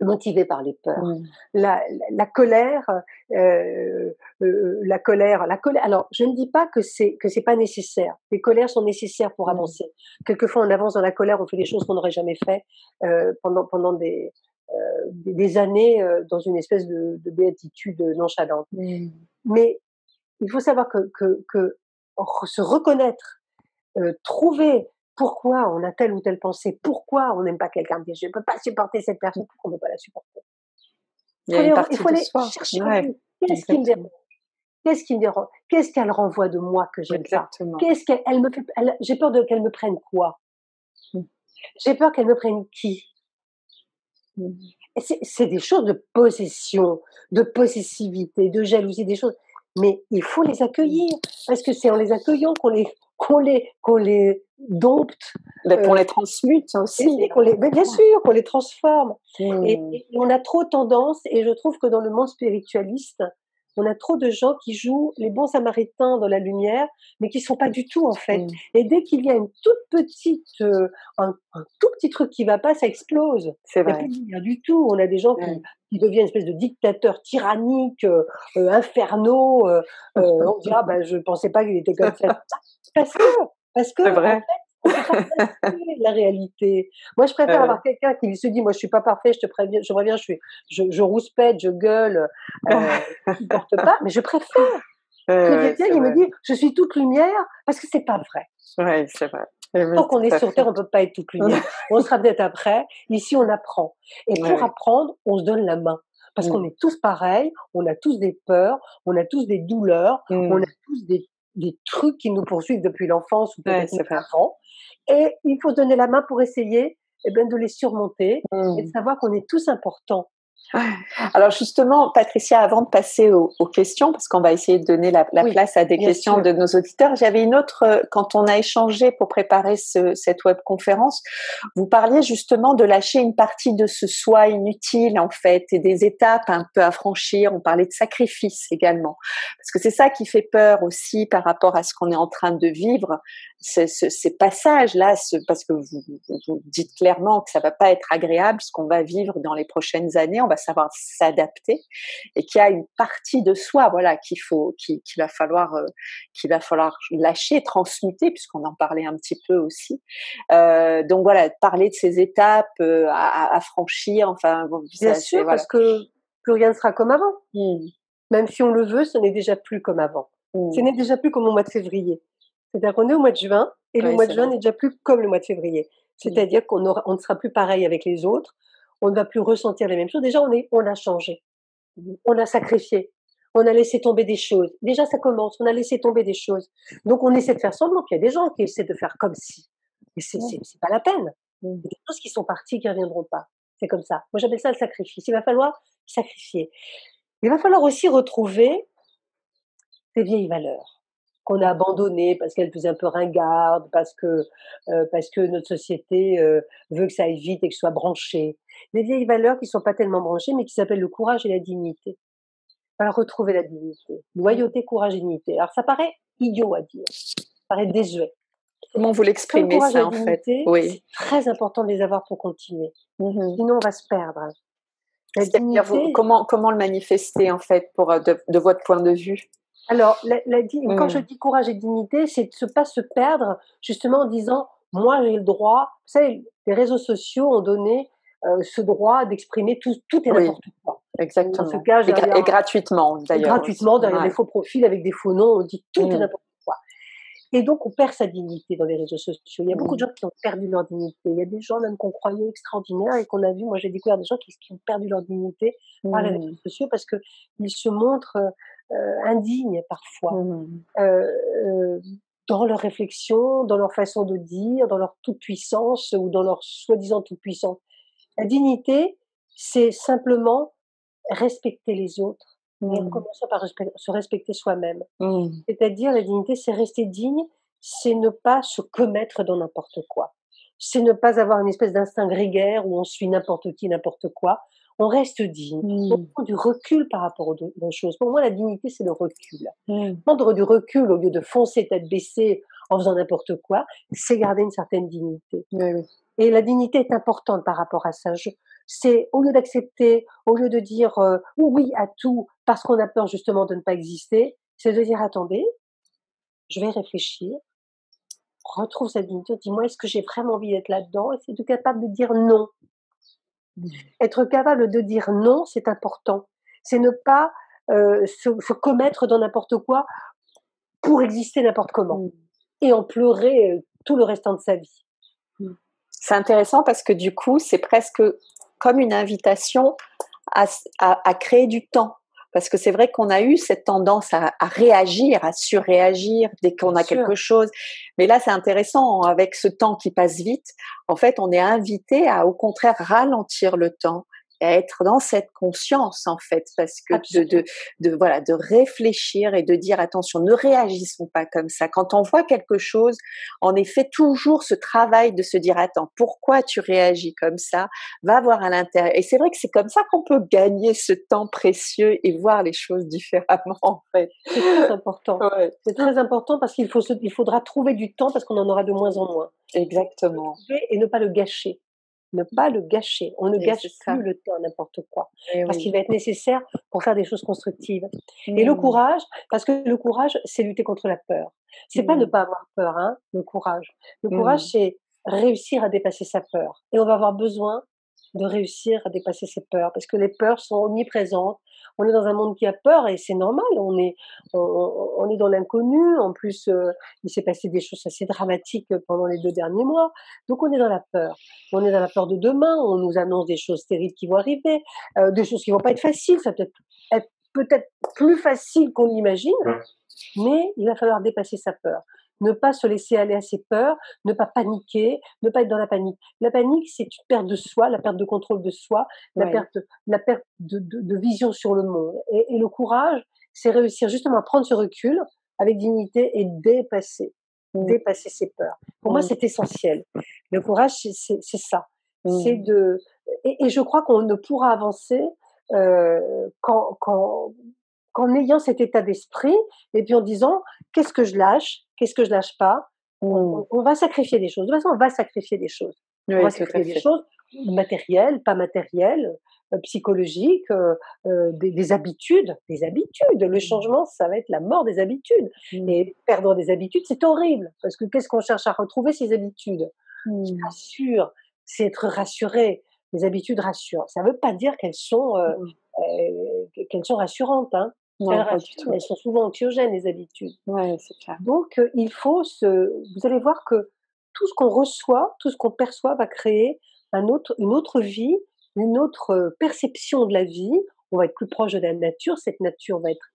motivées par les peurs.
Mmh.
La colère, la colère alors je ne dis pas que c'est pas nécessaire. Les colères sont nécessaires pour
Mmh.
avancer. Quelquefois, on avance dans la colère, on fait des choses qu'on n'aurait jamais fait, pendant des années, dans une espèce de béatitude, nonchalante.
Mmh.
Mais il faut savoir que se reconnaître, trouver pourquoi on a telle ou telle pensée, pourquoi on n'aime pas quelqu'un, dire: «Je ne peux pas supporter cette personne», pourquoi on ne peut pas la supporter?
Il y a une
Il
partie
faut
de
aller
soi.
chercher en
Ouais,
nous. Qu'est-ce qui me dérange?
exactement,
Qu'est-ce qui me dérange? Qu'est-ce qu'elle renvoie de moi que j'aime pas?
exactement.
Qu'est-ce qu'elle elle me fait elle j'ai peur de qu'elle me prenne quoi?
Mmh.
J'ai peur qu'elle me prenne qui?
Mmh.
Et c'est des choses de possession, de possessivité, de jalousie, des choses mais il faut les accueillir parce que c'est en les accueillant qu'on les dompte,
Bah, qu'on
heu
les transmute aussi.
et qu'on les mais bien sûr, qu'on les transforme
Mmh.
et on a trop tendance et je trouve que dans le monde spiritualiste, on a trop de gens qui jouent les bons samaritains dans la lumière, mais qui sont pas du tout, en fait
Mmh.
et dès qu'il y a une toute petite, un tout petit truc qui va pas, ça explose.
C'est
Il y a plus
vrai.
de lumière du tout. On a des gens qui
Ouais.
qui deviennent une espèce de dictateurs tyranniques, infernaux, on dit: «Ah bah, je pensais pas qu'il était comme ça». Parce que parce que
C'est
en
vrai.
fait, on peut pas masquer la réalité. Moi, je préfère avoir quelqu'un qui se dit: «Moi, je suis pas parfait, je te préviens je préviens, je rouspète, je gueule, je supporte pas», mais je préfère que
Ouais,
quelqu'un
c'est
qui me
vrai.
dit: «Je suis toute lumière», parce que c'est pas vrai.
Ouais, c'est vrai. Oui,
Tant qu'on est
tout à
sur terre,
fait.
on peut pas être toute lumière. On sera peut-être après. Ici, on apprend et
Ouais,
pour
ouais.
apprendre, on se donne la main parce qu'on
Mmh.
est tous pareils, on a tous des peurs, on a tous des douleurs, on a
Mmh.
tous des trucs qui nous poursuivent depuis l'enfance ou
Ouais,
peut-être même
c'est vrai.
avant et il faut se donner la main pour essayer, eh ben, de les surmonter et de
Mmh.
savoir qu'on est tous importants.
Alors justement, Patricia, avant de passer aux questions, parce qu'on va essayer de donner la
Oui,
place à des
bien
questions
sûr.
de nos auditeurs, j'avais une autre, quand on a échangé pour préparer cette webconférence, vous parliez justement de lâcher une partie de ce soi inutile en fait et des étapes un peu à franchir. On parlait de sacrifice également, parce que c'est ça qui fait peur aussi par rapport à ce qu'on est en train de vivre, ces passages-là, parce que vous dites clairement que ça va pas être agréable ce qu'on va vivre dans les prochaines années. On va savoir s'adapter et qu'il y a une partie de soi, voilà, qu'il va falloir lâcher, transmuter, puisqu'on en parlait un petit peu aussi. Donc voilà, parler de ces étapes à franchir. Enfin, bon,
Bien
ça, c'est
sûr,
voilà.
parce que plus rien ne sera comme avant.
Mmh.
Même si on le veut, ce n'est déjà plus comme avant. Ce
Mmh.
n'est déjà plus comme au mois de février. C'est-à-dire qu'on est au mois de juin et le
Oui,
mois de
c'est
juin
vrai.
n'est déjà plus comme le mois de février.
Mmh.
C'est-à-dire on ne sera plus pareil avec les autres, on ne va plus ressentir les mêmes choses. Déjà, on a changé,
Mmh.
on a sacrifié, on a laissé tomber des choses. Déjà, ça commence, on a laissé tomber des choses. Donc on essaie de faire semblant, puis il y a des gens qui essaient de faire comme si. Mais
Mmh.
c'est pas la peine.
Mmh.
Il y a des choses qui sont parties, qui ne reviendront pas. C'est comme ça. Moi, j'appelle ça le sacrifice. Il va falloir sacrifier. Il va falloir aussi retrouver ces vieilles valeurs qu'on a abandonnées parce qu'elles faisaient un peu ringardes, parce que notre société, veut que ça aille vite et que ce soit branché. Des vieilles valeurs qui sont pas tellement branchées, mais qui s'appellent le courage et la dignité. Alors retrouver la dignité, loyauté, courage et dignité. Alors ça paraît idiot à dire, ça paraît désuet.
Comment vous
Comme le
l'exprimez
courage et
ça
la
en fait?
dignité,
Oui.
c'est très important de les avoir pour continuer.
Mmh.
Sinon on va se perdre. La
C'est-à-dire vous,
dignité,
comment le manifester en fait pour de votre point de vue?
alors, quand je
Mmh.
dis courage et dignité, c'est de pas se perdre justement en disant: «Moi, j'ai le droit». Vous savez, les réseaux sociaux ont donné, ce droit d'exprimer tout et
Oui,
n'importe quoi. On se
exactement
cache
et
derrière
gratuitement d'ailleurs aussi.
gratuitement derrière des
Ouais.
faux profils avec des faux noms, on dit tout et
Mmh.
n'importe quoi. Et donc on perd sa dignité dans les réseaux sociaux. Il y a beaucoup de
Mmh.
gens qui ont perdu leur dignité. Il y a des gens même qu'on croyait extraordinaires et qu'on a vu, moi j'ai découvert des gens qui ont perdu leur dignité par les réseaux
Mmh.
sociaux parce qu'ils se montrent, indignes parfois,
Mmh.
heu, dans leurs réflexions, dans leur façon de dire, dans leur toute-puissance ou dans leur soi-disant toute-puissance. La dignité, c'est simplement respecter les autres, mais en
Mmh.
commençant par se respecter soi-même.
Mmh.
C'est-à-dire la dignité, c'est rester digne, c'est ne pas se commettre dans n'importe quoi. C'est ne pas avoir une espèce d'instinct grégaire où on suit n'importe qui, n'importe quoi. On reste digne. On
Mmh.
prend du recul par rapport aux choses. Pour moi, la dignité, c'est le recul.
Mmh.
Prendre du recul au lieu de foncer tête baissée en faisant n'importe quoi, c'est garder une certaine dignité.
Oui, oui.
Et la dignité est importante par rapport à ça. C'est au lieu d'accepter, au lieu de dire oui à tout parce qu'on a peur justement de ne pas exister, c'est de dire attendez, je vais réfléchir, retrouve sa dignité, dis-moi est-ce que j'ai vraiment envie d'être là-dedans et c'est être capable de dire non.
Mmh.
Être capable de dire non, c'est important. C'est ne pas se commettre dans n'importe quoi pour exister n'importe comment
Mmh.
et en pleurer tout le restant de sa vie.
Mmh. C'est intéressant parce que du coup, c'est presque comme une invitation à créer du temps. Parce que c'est vrai qu'on a eu cette tendance à réagir, à surréagir dès
Bien
qu'on a
sûr,
quelque chose. Mais là, c'est intéressant, avec ce temps qui passe vite, en fait, on est invité à, au contraire, ralentir le temps et à être dans cette conscience, en fait, parce que
absolument.
voilà, de réfléchir et de dire, attention, ne réagissons pas comme ça. Quand on voit quelque chose, en effet, toujours ce travail de se dire, attends, pourquoi tu réagis comme ça? Va voir à l'intérieur. Et c'est vrai que c'est comme ça qu'on peut gagner ce temps précieux et voir les choses différemment, en fait.
C'est très important.
Ouais,
C'est très important parce il faudra trouver du temps parce qu'on en aura de moins en moins. Donc le
exactement.
trouver et ne pas le gâcher. Ne pas le gâcher. On ne
Et c'est
gâche
ça.
plus le temps à n'importe quoi,
Et
parce
oui.
qu'il va être nécessaire pour faire des choses constructives. Et le
Mmh.
courage, parce que le courage, c'est lutter contre la peur. C'est pas ne
Mmh.
pas avoir peur, hein, le courage. Le courage,
Mmh.
c'est réussir à dépasser sa peur. Et on va avoir besoin de réussir à dépasser ses peurs, parce que les peurs sont omniprésentes. On est dans un monde qui a peur et c'est normal. On est dans l'inconnu. En plus, il s'est passé des choses assez dramatiques pendant les 2 derniers mois. Donc on est dans la peur. On est dans la peur de demain, on nous annonce des choses terribles qui vont arriver, des choses qui vont pas être faciles, ça peut-être plus facile qu'on l'imagine, mais il va falloir dépasser sa peur. Ne pas se laisser aller à ses peurs, ne pas paniquer, ne pas être dans la panique. La panique, c'est une perte de soi, la perte de contrôle de soi,
Ouais.
la perte de vision sur le monde. Et le courage, c'est réussir justement à prendre ce recul avec dignité et
Mmh.
dépasser ses peurs. Pour moi,
Mmh.
c'est essentiel. Le courage, c'est ça. C'est
Mmh.
de et je crois qu'on ne pourra avancer qu'en ayant cet état d'esprit et puis en disant qu'est-ce que je lâche, qu'est-ce que je lâche pas.
Mmh.
On va sacrifier des choses. De toute façon, on va sacrifier des choses. On va
Oui, tout à
sacrifier des
fait.
choses matérielles, pas matérielles, psychologiques, des habitudes, des habitudes. Le
Mmh.
changement, ça va être la mort des habitudes.
Mmh.
Et perdre des habitudes, c'est horrible parce que qu'est-ce qu'on cherche à retrouver ces habitudes qui
Mmh.
rassurent, c'est être rassuré. Les habitudes rassurent. Ça ne veut pas dire
Mmh.
qu'elles sont rassurantes, hein. Elles
Non, pas du
rassurent, mais
tout.
elles sont souvent anxiogènes, les habitudes.
Ouais, c'est clair.
Donc, il faut vous allez voir que tout ce qu'on reçoit, tout ce qu'on perçoit va créer une autre vie, une autre perception de la vie. On va être plus proche de la nature. Cette nature va être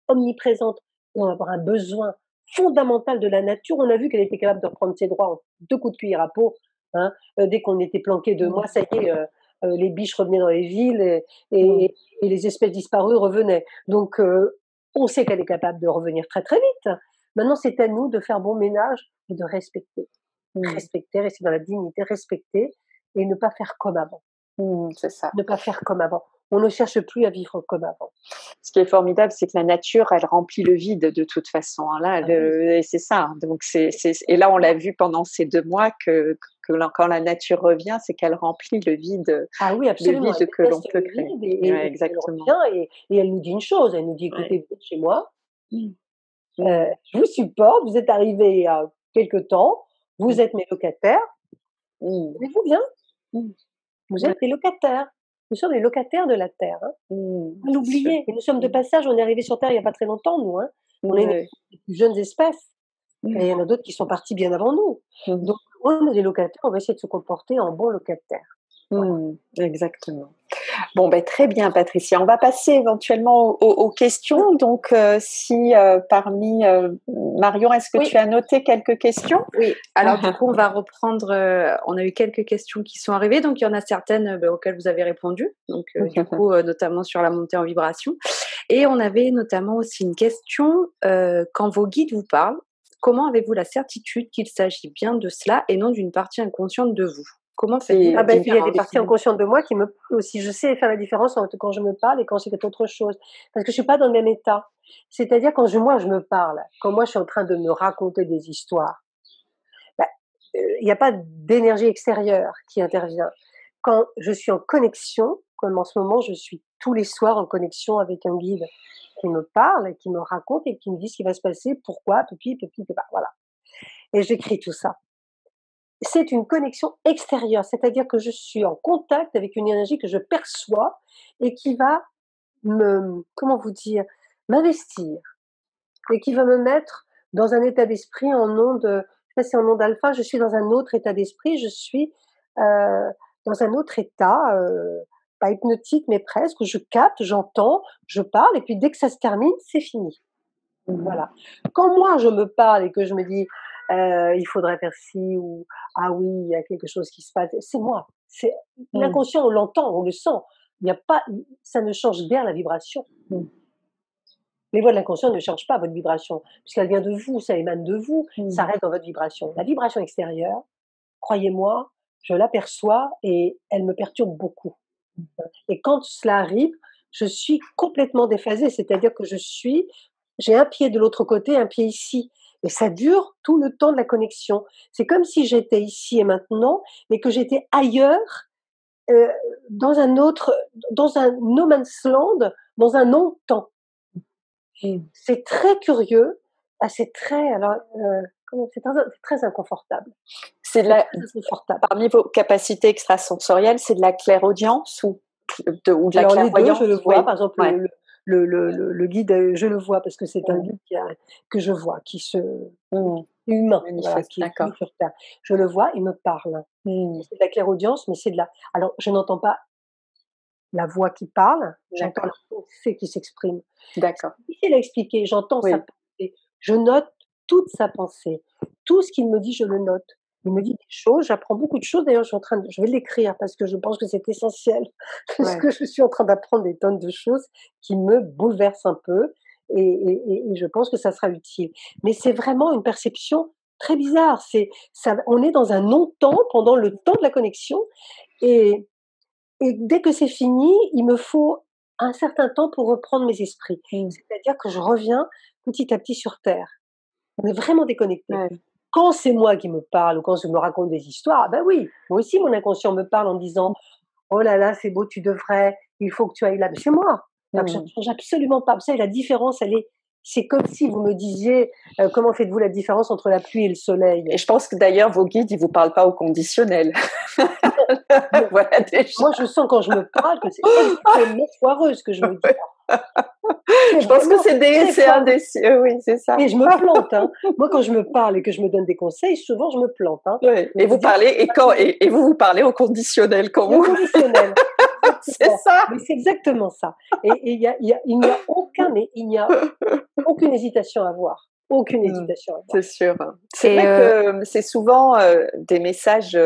omniprésente. On va avoir un besoin fondamental de la nature. On a vu qu'elle était capable de reprendre ses droits en 2 coups de cuillère à peau, hein. Dès qu'on était planqué 2
Mmh.
mois, ça y est, les biches revenaient dans les villes
Mmh.
et les espèces disparues revenaient. Donc, on sait qu'elle est capable de revenir très, très vite. Maintenant, c'est à nous de faire bon ménage et de respecter.
Mmh.
Respecter, rester dans la dignité, respecter et ne pas faire comme avant.
Mmh. C'est ça.
Ne pas faire comme avant. On ne cherche plus à vivre comme avant.
Ce qui est formidable, c'est que la nature, elle remplit le vide de toute façon, hein. Là,
Ah oui,
et c'est ça, hein. Donc et là, on l'a vu pendant ces 2 mois quand la nature revient, c'est qu'elle remplit
ah oui,
le
absolument, elle
vide que l'on
déteste
peut
le
créer.
vide
Ouais,
et elle
exactement.
revient et elle nous dit une chose, elle nous dit:
Ouais.
«Écoutez, vous êtes chez moi,
Mmh. Mmh.
je vous supporte, vous êtes arrivés il y a quelque temps,
Mmh.
vous êtes mes locataires,
Mmh.
tenez-vous bien,
Mmh.
vous
Ouais.
êtes les locataires. Nous sommes les locataires de la terre, hein».
Mmh.
Faut
C'est sûr.
l'oublier et nous sommes de
Mmh.
passage, on est arrivés sur terre il y a pas très longtemps nous, hein. On est
Ouais.
les plus jeunes espèces. Et
Mmh.
il y en a d'autres qui sont partis bien avant nous.
Mmh.
Donc on est des locataires, on va essayer de se comporter en bons locataires.
Exactement. Bon, ben, très bien, Patricia. On va passer éventuellement aux questions. Donc, si parmi Marion, est-ce que tu
Oui.
as noté quelques questions?
Oui. Alors, du coup, on va reprendre. On a eu quelques questions qui sont arrivées. Donc, il y en a certaines auxquelles vous avez répondu. Donc, du coup, notamment sur la montée en vibration. Et on avait notamment aussi une question quand vos guides vous parlent, comment avez-vous la certitude qu'il s'agit bien de cela et non d'une partie inconsciente de vous? Comment faites-vous la
il y a des
différence?
parties inconscientes de moi qui me parlent aussi. Je sais faire la différence entre quand je me parle et quand c'est autre chose. Parce que je suis pas dans le même état. C'est-à-dire quand moi je me parle, quand moi je suis en train de me raconter des histoires, bah, il n'y a pas d'énergie extérieure qui intervient. Quand je suis en connexion, comme en ce moment, je suis tous les soirs en connexion avec un guide qui me parle et qui me raconte et qui me dit ce qui va se passer, pourquoi, voilà. Et j'écris tout ça. C'est une connexion extérieure, c'est-à-dire que je suis en contact avec une énergie que je perçois et qui va comment vous dire, m'investir et qui va me mettre dans un état d'esprit en onde, je sais pas si en onde alpha, je suis dans un autre état d'esprit, je suis dans un autre état, pas hypnotique mais presque, où je capte, j'entends, je parle et puis dès que ça se termine, c'est fini. Voilà. Quand moi je me parle et que je me dis il faudrait faire ci ou ah oui, il y a quelque chose qui se passe, c'est moi. C'est l'inconscient, on l'entend, on le sent. Il y a pas, ça ne change guère la vibration. Les voix de l'inconscient ne changent pas votre vibration, puisqu'elle vient de vous, ça émane de vous, ça reste dans votre vibration. La vibration extérieure, croyez-moi, je l'aperçois et elle me perturbe beaucoup. Et quand cela arrive, je suis complètement déphasée, c'est-à-dire que j'ai un pied de l'autre côté, un pied ici. Et ça dure tout le temps de la connexion. C'est comme si j'étais ici et maintenant, mais que j'étais ailleurs, euh, dans dans un no man's land, dans un non-temps. C'est très curieux. Ah, c'est très, alors, c'est très inconfortable.
C'est
Très
inconfortable. Parmi vos capacités extrasensorielles, c'est de la clairaudience ou de la
alors les deux,
clairvoyance?
je le vois.
Oui.
Par exemple,
Ouais.
le guide, je le vois parce que c'est un guide que je vois, qui se humain, voilà, qui est venu sur Terre. Je le vois, il me parle. C'est de la clairaudience, mais c'est de la. Alors, je n'entends pas la voix qui parle, j'entends la pensée qui s'exprime.
D'accord.
C'est difficile à expliquer. J'entends sa pensée, je note toute sa pensée, tout ce qu'il me dit, je le note. Il me dit des choses, j'apprends beaucoup de choses. D'ailleurs, je vais l'écrire parce que je pense que c'est essentiel. Parce que je suis en train d'apprendre des tonnes de choses qui me bouleversent un peu et je pense que ça sera utile. Mais c'est vraiment une perception très bizarre. On est dans un non-temps pendant le temps de la connexion et, et dès que c'est fini, il me faut un certain temps pour reprendre mes esprits. C'est-à-dire que je reviens petit à petit sur terre. On est vraiment déconnecté. Quand c'est moi qui me parle ou quand je me raconte des histoires, ben oui, moi aussi mon inconscient me parle en disant oh là là, c'est beau, tu devrais, il faut que tu ailles là. Mais c'est moi. Donc je ne change absolument pas. Vous savez, la différence, c'est comme si vous me disiez comment faites-vous la différence entre la pluie et le soleil.
Et je pense que d'ailleurs vos guides, ils vous parlent pas au conditionnel.
Non.
Voilà déjà.
Moi, je sens quand je me parle que c'est extrêmement foireux ce que je me dis.
Je pense que c'est un des, oui, c'est ça.
Et je me plante, hein. Moi, quand je me parle et que je me donne des conseils, souvent je me plante, hein.
Oui. Et vous parlez, et vous parlez au conditionnel quand vous.
Au conditionnel.
C'est ça.
Mais c'est exactement ça. Et il n'y a aucune hésitation à avoir. Aucune hésitation à avoir.
C'est sûr. C'est vrai que c'est souvent des messages.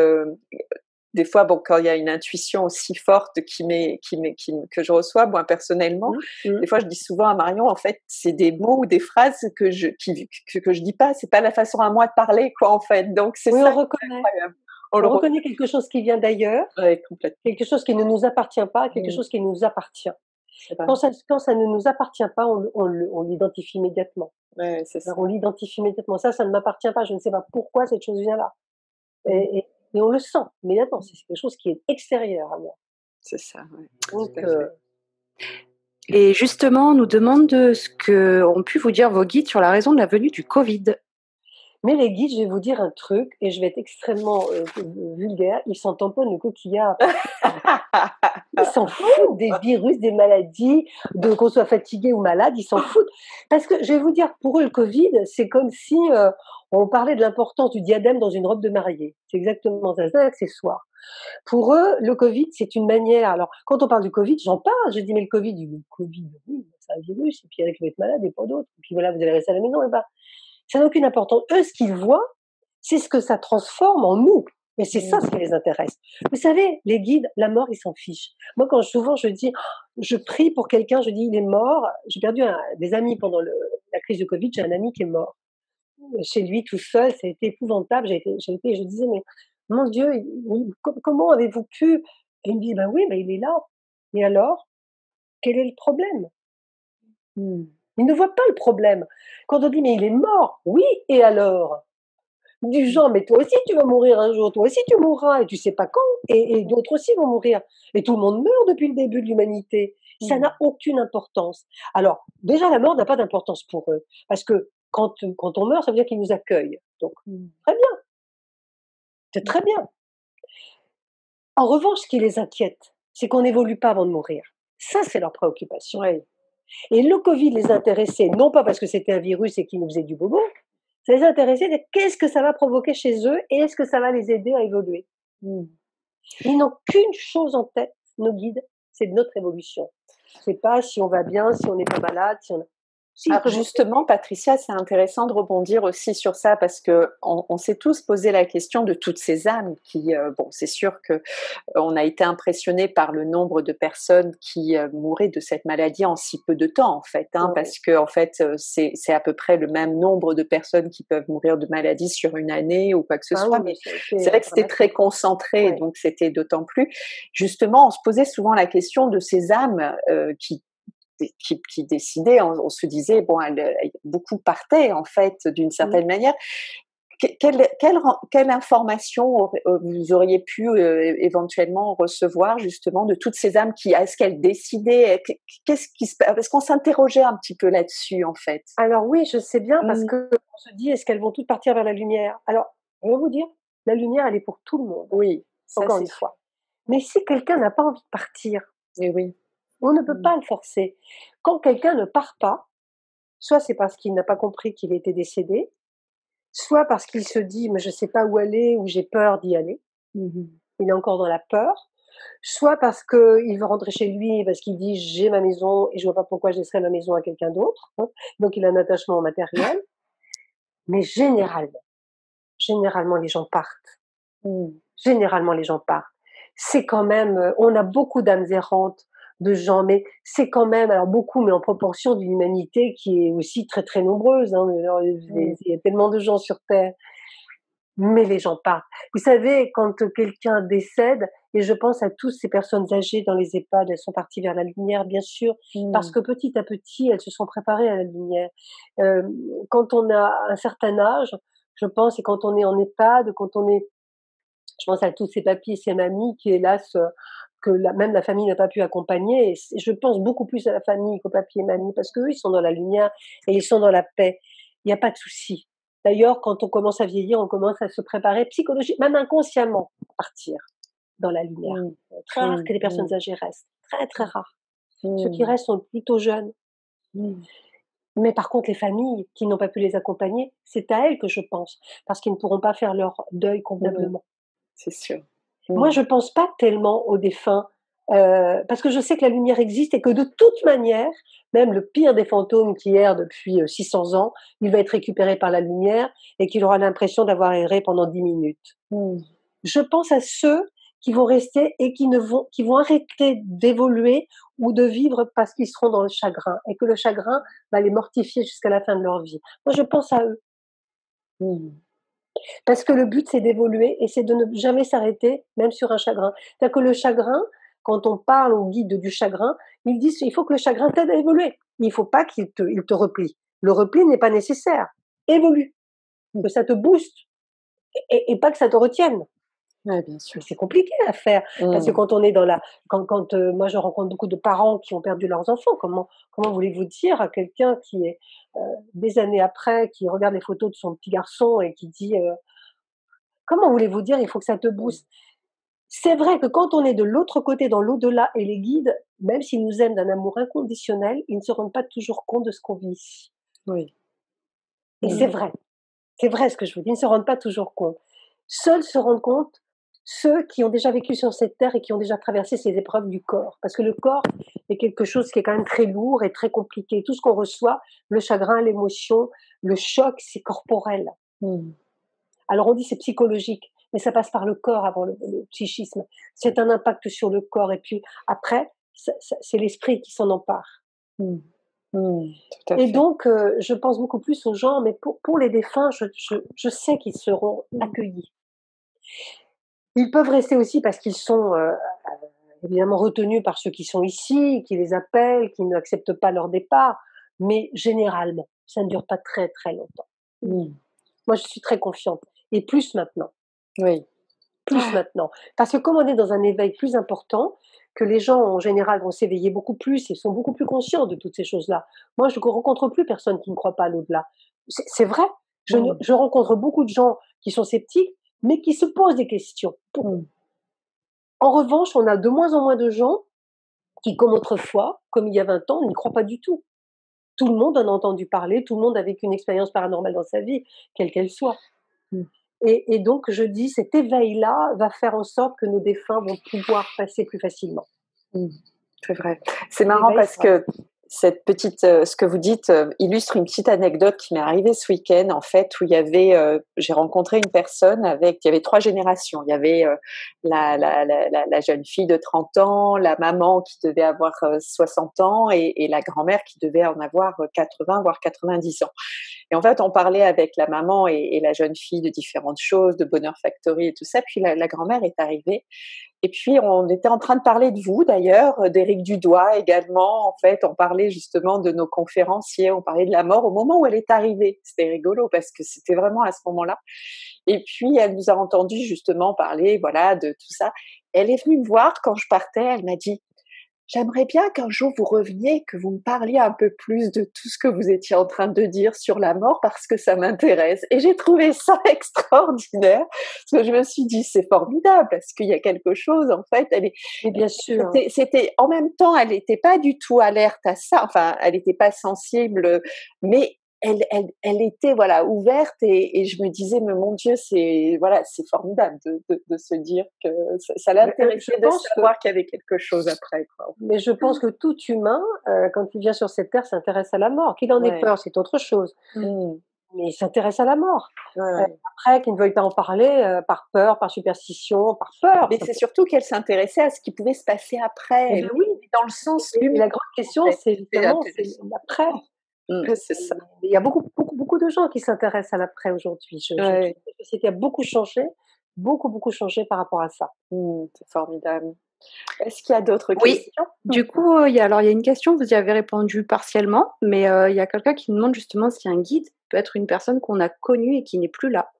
Des fois, bon, quand il y a une intuition aussi forte que je reçois, moi personnellement, des fois je dis souvent à Marion, en fait, c'est des mots ou des phrases que je dis pas, c'est pas la façon à moi de parler, quoi, en fait. Donc c'est ça.
On reconnaît. On reconnaît quelque chose qui vient d'ailleurs, quelque chose qui ne nous appartient pas, quelque chose qui nous appartient. Quand ça ne nous appartient pas, on l'identifie immédiatement.
Ouais, c'est ça.
On l'identifie immédiatement. Ça ne m'appartient pas. Je ne sais pas pourquoi cette chose vient là. Et on le sent immédiatement. C'est quelque chose qui est extérieur à moi.
C'est ça. Ouais.
Donc,
et justement, on nous demande ce que ont pu vous dire vos guides sur la raison de la venue du Covid.
Mais les guides, je vais vous dire un truc et je vais être extrêmement, vulgaire, ils s'en tamponnent le coquillard partout. Ils s'en foutent des virus, des maladies, de qu'on soit fatigué ou malade, ils s'en foutent. Parce que je vais vous dire, pour eux, le Covid, c'est comme si, on parlait de l'importance du diadème dans une robe de mariée. C'est exactement ça, c'est un accessoire. Pour eux, le Covid, c'est une manière alors quand on parle du Covid, j'en parle, je dis: «Mais le Covid», ils disent: «Le Covid, oui, c'est un virus et puis il y en a qui vont être malades et pas d'autres. Et puis voilà, vous allez rester à la maison» et bah, ça n'a aucune importance. Eux, ce qu'ils voient, c'est ce que ça transforme en nous et c'est ça
Mmh.
ce qui les intéresse. Vous savez, les guides, la mort, ils s'en fichent. Moi, quand souvent je dis: je prie pour quelqu'un, je dis: «Il est mort». J'ai perdu des amis pendant la crise de Covid, j'ai un ami qui est mort. Chez lui tout seul, ça a été épouvantable. Je disais: «Mais mon Dieu, comment avez-vous pu?» Et il me dit: «Bah oui, bah il est là». Et alors? Quel est le problème?
Mmh.
Il ne voit pas le problème. Quand on dit: «Mais il est mort», oui, et alors? Du
Mmh.
genre: «Mais toi aussi tu vas mourir un jour, toi aussi tu mourras et tu sais pas quand et d'autres aussi vont mourir et tout le monde meurt depuis le début de l'humanité». Ça
Mmh.
n'a aucune importance. Alors, déjà la mort n'a pas d'importance pour eux parce que quand on meurt, ça veut dire qu'ils nous accueillent. Donc
Mmh.
très bien, c'est très bien. En revanche, ce qui les inquiète, c'est qu'on n'évolue pas avant de mourir. Ça, c'est leur préoccupation.
Ouais.
Et le Covid les intéressait, non pas parce que c'était un virus et qu'il nous faisait du bobo, ça les intéressait de qu'est-ce que ça va provoquer chez eux et est-ce que ça va les aider à évoluer.
Mmh.
Ils n'ont qu'une chose en tête, nos guides, c'est notre évolution. C'est pas si on va bien, si on n'est pas malade, si on a... Si, ils
Alors
peuvent...
justement, Patricia, c'est intéressant de rebondir aussi sur ça parce que on s'est tous posé la question de toutes ces âmes qui, bon, c'est sûr que on a été impressionné par le nombre de personnes qui mouraient de cette maladie en si peu de temps, en fait, hein,
Ouais.
parce que en fait, c'est à peu près le même nombre de personnes qui peuvent mourir de maladie sur une année ou quoi que ce
Ah oui,
soit.
mais
Mais
ça a
c'est
été
vrai que c'était très
dramatique.
concentré,
Ouais.
donc c'était d'autant plus. Justement, on se posait souvent la question de ces âmes qui décidaient, on se disait, bon, beaucoup partaient en fait d'une
Mm.
certaine manière. Quelle information vous auriez pu éventuellement recevoir justement de toutes ces âmes qui, est-ce qu'elles décidaient, qu'est-ce qui se passe, parce qu'on s'interrogeait un petit peu là-dessus en fait.
Alors oui, je sais bien parce
Mmh.
que on se dit: «Est-ce qu'elles vont toutes partir vers la lumière?» Alors, je vais vous dire, la lumière, elle est pour tout le monde,
Oui, ça
encore
c'est
une
sûr.
fois. Mais si quelqu'un n'a pas envie de partir,
Mais oui.
on ne peut
Mmh.
pas le forcer. Quand quelqu'un ne part pas, soit c'est parce qu'il n'a pas compris qu'il était décédé, soit parce qu'il se dit: «Mais je ne sais pas où aller» ou «J'ai peur d'y aller».
Mmh.
Il est encore dans la peur. Soit parce qu'il veut rentrer chez lui, parce qu'il dit: «J'ai ma maison et je vois pas pourquoi je laisserais ma maison à quelqu'un d'autre», hein. Donc il a un attachement au matériel. Mais généralement les gens partent.
Mmh.
Généralement les gens partent. C'est quand même, on a beaucoup d'âmes errantes, de gens, mais c'est quand même alors beaucoup, mais en proportion d'une humanité qui est aussi très, très nombreuse, hein. Alors
Mmh.
il y a tellement de gens sur terre, mais les gens partent. Vous savez, quand quelqu'un décède et je pense à toutes ces personnes âgées dans les EHPAD, elles sont parties vers la lumière, bien sûr, parce
Mmh.
que petit à petit, elles se sont préparées à la lumière. Quand on a un certain âge, je pense et quand on est en EHPAD, quand on est je pense à tous ces papis et ces mamies qui hélas, que même la famille n'a pas pu accompagner et je pense beaucoup plus à la famille qu'aux papis et mamies parce qu'eux, ils sont dans la lumière et ils sont dans la paix. Il y a pas de souci. D'ailleurs, quand on commence à vieillir, on commence à se préparer psychologiquement, même inconsciemment, à partir dans la lumière.
Mmh.
Très rare
Mmh.
que les personnes
Mmh.
âgées restent, très, très rare. Ceux qui
Mmh.
restent sont plutôt jeunes.
Mmh.
Mais par contre, les familles qui n'ont pas pu les accompagner, c'est à elles que je pense, parce qu'ils ne pourront pas faire leur deuil
Mmh.
convenablement.
C'est sûr.
Moi,
Mmh.
je pense pas tellement aux défunts, parce que je sais que la lumière existe et que de toute manière, même le pire des fantômes qui errent depuis, 600 ans, il va être récupéré par la lumière et qu'il aura l'impression d'avoir erré pendant 10 minutes.
Mmh.
Je pense à ceux qui vont rester et qui vont arrêter d'évoluer ou de vivre parce qu'ils seront dans le chagrin et que le chagrin va les mortifier jusqu'à la fin de leur vie. Moi, je pense à eux.
Mmh.
Parce que le but, c'est d'évoluer et c'est de ne jamais s'arrêter, même sur un chagrin. C'est-à-dire que le chagrin, quand on parle au guide du chagrin, ils disent il faut que le chagrin t'aide à évoluer. Il ne faut pas il te replie. Le repli n'est pas nécessaire. Évolue, que ça te booste et pas que ça te retienne.
Ouais, bien
Mais
sûr.
c'est compliqué à faire parce que
Mmh.
quand on est dans la quand, moi je rencontre beaucoup de parents qui ont perdu leurs enfants, comment voulez-vous dire à quelqu'un qui est, des années après, qui regarde les photos de son petit garçon et qui dit, comment voulez-vous dire: «Il faut que ça te
Mmh.
booste»? C'est vrai que quand on est de l'autre côté, dans l'au-delà et les guides, même s'ils nous aiment d'un amour inconditionnel, ils ne se rendent pas toujours compte de ce qu'on vit
Oui.
et
Mmh.
c'est vrai ce que je vous dis, ils ne se rendent pas toujours compte. Seuls se rendent compte ceux qui ont déjà vécu sur cette terre et qui ont déjà traversé ces épreuves du corps. Parce que le corps est quelque chose qui est quand même très lourd et très compliqué. Tout ce qu'on reçoit, le chagrin, l'émotion, le choc, c'est corporel.
Mmh.
Alors on dit c'est psychologique, mais ça passe par le corps avant le psychisme. C'est un impact sur le corps et puis après, c'est l'esprit qui s'en empare.
Mmh. Mmh. Tout à
Et
fait.
donc, je pense beaucoup plus aux gens, mais pour les défunts, je sais qu'ils seront accueillis. Ils peuvent rester aussi parce qu'ils sont, évidemment retenus par ceux qui sont ici, qui les appellent, qui n'acceptent pas leur départ, mais généralement, ça ne dure pas très, très longtemps.
Mmh.
Moi, je suis très confiante et
Oui.
plus maintenant. Parce que comme on est dans un éveil plus important, que les gens en général vont s'éveiller beaucoup plus et sont beaucoup plus conscients de toutes ces choses-là. Moi, je ne rencontre plus personne qui ne croit pas à l'au-delà. C'est vrai,
Mmh.
je rencontre beaucoup de gens qui sont sceptiques, mais qui se posent des questions.
Mmh.
En revanche, on a de moins en moins de gens qui, comme autrefois, comme il y a 20 ans, n'y croient pas du tout. Tout le monde en a entendu parler, tout le monde a vécu une expérience paranormale dans sa vie, quelle qu'elle soit.
Mmh.
Et donc, je dis, cet éveil-là va faire en sorte que nos défunts vont pouvoir passer plus facilement.
Mmh. C'est vrai. C'est marrant
L'éveil
parce
sera
que cette petite, ce que vous dites, illustre une petite anecdote qui m'est arrivée ce week-end, en fait, où il y avait, j'ai rencontré une personne avec il y avait 3 générations. Il y avait, la jeune fille de 30 ans, la maman qui devait avoir, 60 ans et la grand-mère qui devait en avoir, 80 voire 90 ans. Et en fait, on parlait avec la maman et la jeune fille de différentes choses, de Bonheur Factory et tout ça. Puis la grand-mère est arrivée et puis on était en train de parler de vous d'ailleurs, d'Éric Dudoit également. En fait, on parlait justement de nos conférenciers, on parlait de la mort au moment où elle est arrivée. C'était rigolo parce que c'était vraiment à ce moment-là. Et puis elle nous a entendu justement parler, voilà, de tout ça. Elle est venue me voir quand je partais, elle m'a dit: «J'aimerais bien qu'un jour vous reveniez, que vous me parliez un peu plus de tout ce que vous étiez en train de dire sur la mort parce que ça m'intéresse» et j'ai trouvé ça extraordinaire parce que je me suis dit: «C'est formidable» parce qu'il y a quelque chose en fait, elle est
mais bien sûr.
c'était en même temps, elle était pas du tout alerte à ça, enfin, elle était pas sensible, mais elle était, voilà, ouverte et je me disais: «Mais mon Dieu, c'est voilà, c'est formidable de se dire que ça
Mais, je
l'intéressait de
pense que
savoir qu'il y avait quelque chose après, quoi».
je pense que tout humain, quand il vient sur cette terre, s'intéresse à la mort. Qu'il en ait
Ouais.
peur, c'est autre chose,
Mmh.
mais il s'intéresse à la mort.
Ouais,
Heu,
ouais.
Après qu'il ne veuille pas en parler, par peur, par superstition, par peur,
Mais c'est surtout qu'elle s'intéressait à ce qui pouvait se passer
eh
après,
beh, oui,
mais dans le sens
et
humain,
la grande
en
question,
fait.
c'est
C'était
justement, c'est
intéressant.
l'après.
C'est ça.
Il y a beaucoup, beaucoup, beaucoup de gens qui s'intéressent à l'après aujourd'hui. Je trouve
Ouais.
que la société a beaucoup, beaucoup changé par rapport à ça.
C'est formidable. Est-ce qu'il y a d'autres
Oui,
questions?
du coup, il y a une question, vous y avez répondu partiellement, mais il y a quelqu'un qui demande justement si un guide peut être une personne qu'on a connue et qui n'est plus là.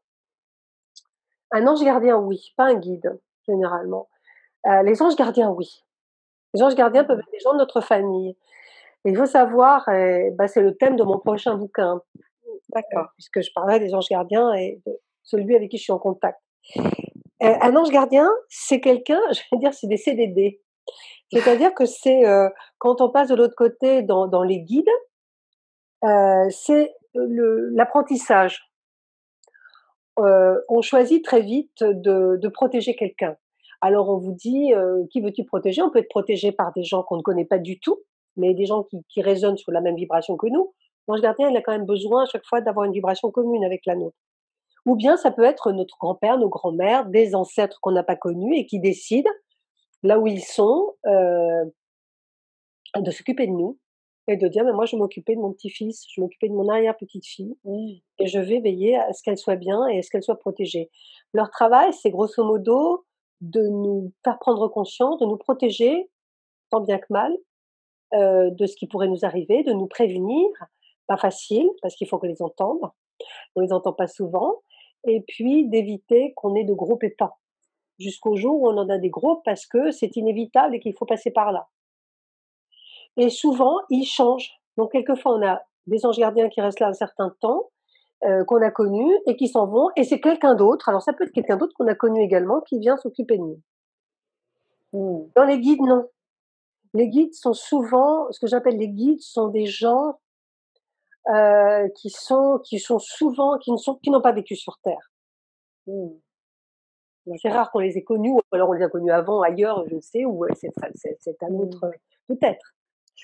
Un ange gardien, oui, pas un guide, généralement. Les anges gardiens, oui. Les anges gardiens peuvent
Mmh.
être des gens de notre famille. Et il faut savoir, bah, c'est le thème de mon prochain bouquin,
D'accord.
puisque je parlerai des anges gardiens et de celui avec qui je suis en contact. Un ange gardien, c'est quelqu'un, je vais dire, c'est des CDD. C'est-à-dire que c'est, quand on passe de l'autre côté dans les guides, c'est l'apprentissage. On choisit très vite de protéger quelqu'un. Alors on vous dit, «Qui veux-tu protéger?» On peut être protégé par des gens qu'on ne connaît pas du tout, mais des gens qui résonnent sur la même vibration que nous. L'ange gardien, il a quand même besoin à chaque fois d'avoir une vibration commune avec la nôtre. Ou bien ça peut être notre grand-père, nos grands-mères, des ancêtres qu'on n'a pas connus et qui décident, là où ils sont, de s'occuper de nous et de dire: «Mais moi je vais m'occuper de mon petit-fils, je vais m'occuper de mon arrière-petite-fille
Mmh.
et je vais veiller à ce qu'elle soit bien et à ce qu'elle soit protégée». Leur travail, c'est grosso modo de nous faire prendre conscience, de nous protéger, tant bien que mal, de ce qui pourrait nous arriver, de nous prévenir. Pas facile, parce qu'il faut qu'on les entende, on les entend pas souvent et puis d'éviter qu'on ait de gros pépins. jusqu'au jour où on en a des gros parce que c'est inévitable et qu'il faut passer par là. Et souvent, ils changent. Donc quelquefois, on a des anges gardiens qui restent là un certain temps, qu'on a connus et qui s'en vont et c'est quelqu'un d'autre. Alors ça peut être quelqu'un d'autre qu'on a connu également qui vient s'occuper de nous.
Mmh.
Dans les guides, non. Les guides sont souvent ce que j'appelle les guides sont des gens, qui sont souvent qui n'ont pas vécu sur terre.
Mmh.
C'est rare qu'on les ait connus ou alors on les a connus avant, ailleurs, je ne sais où, c'est un
Mmh.
autre, peut-être.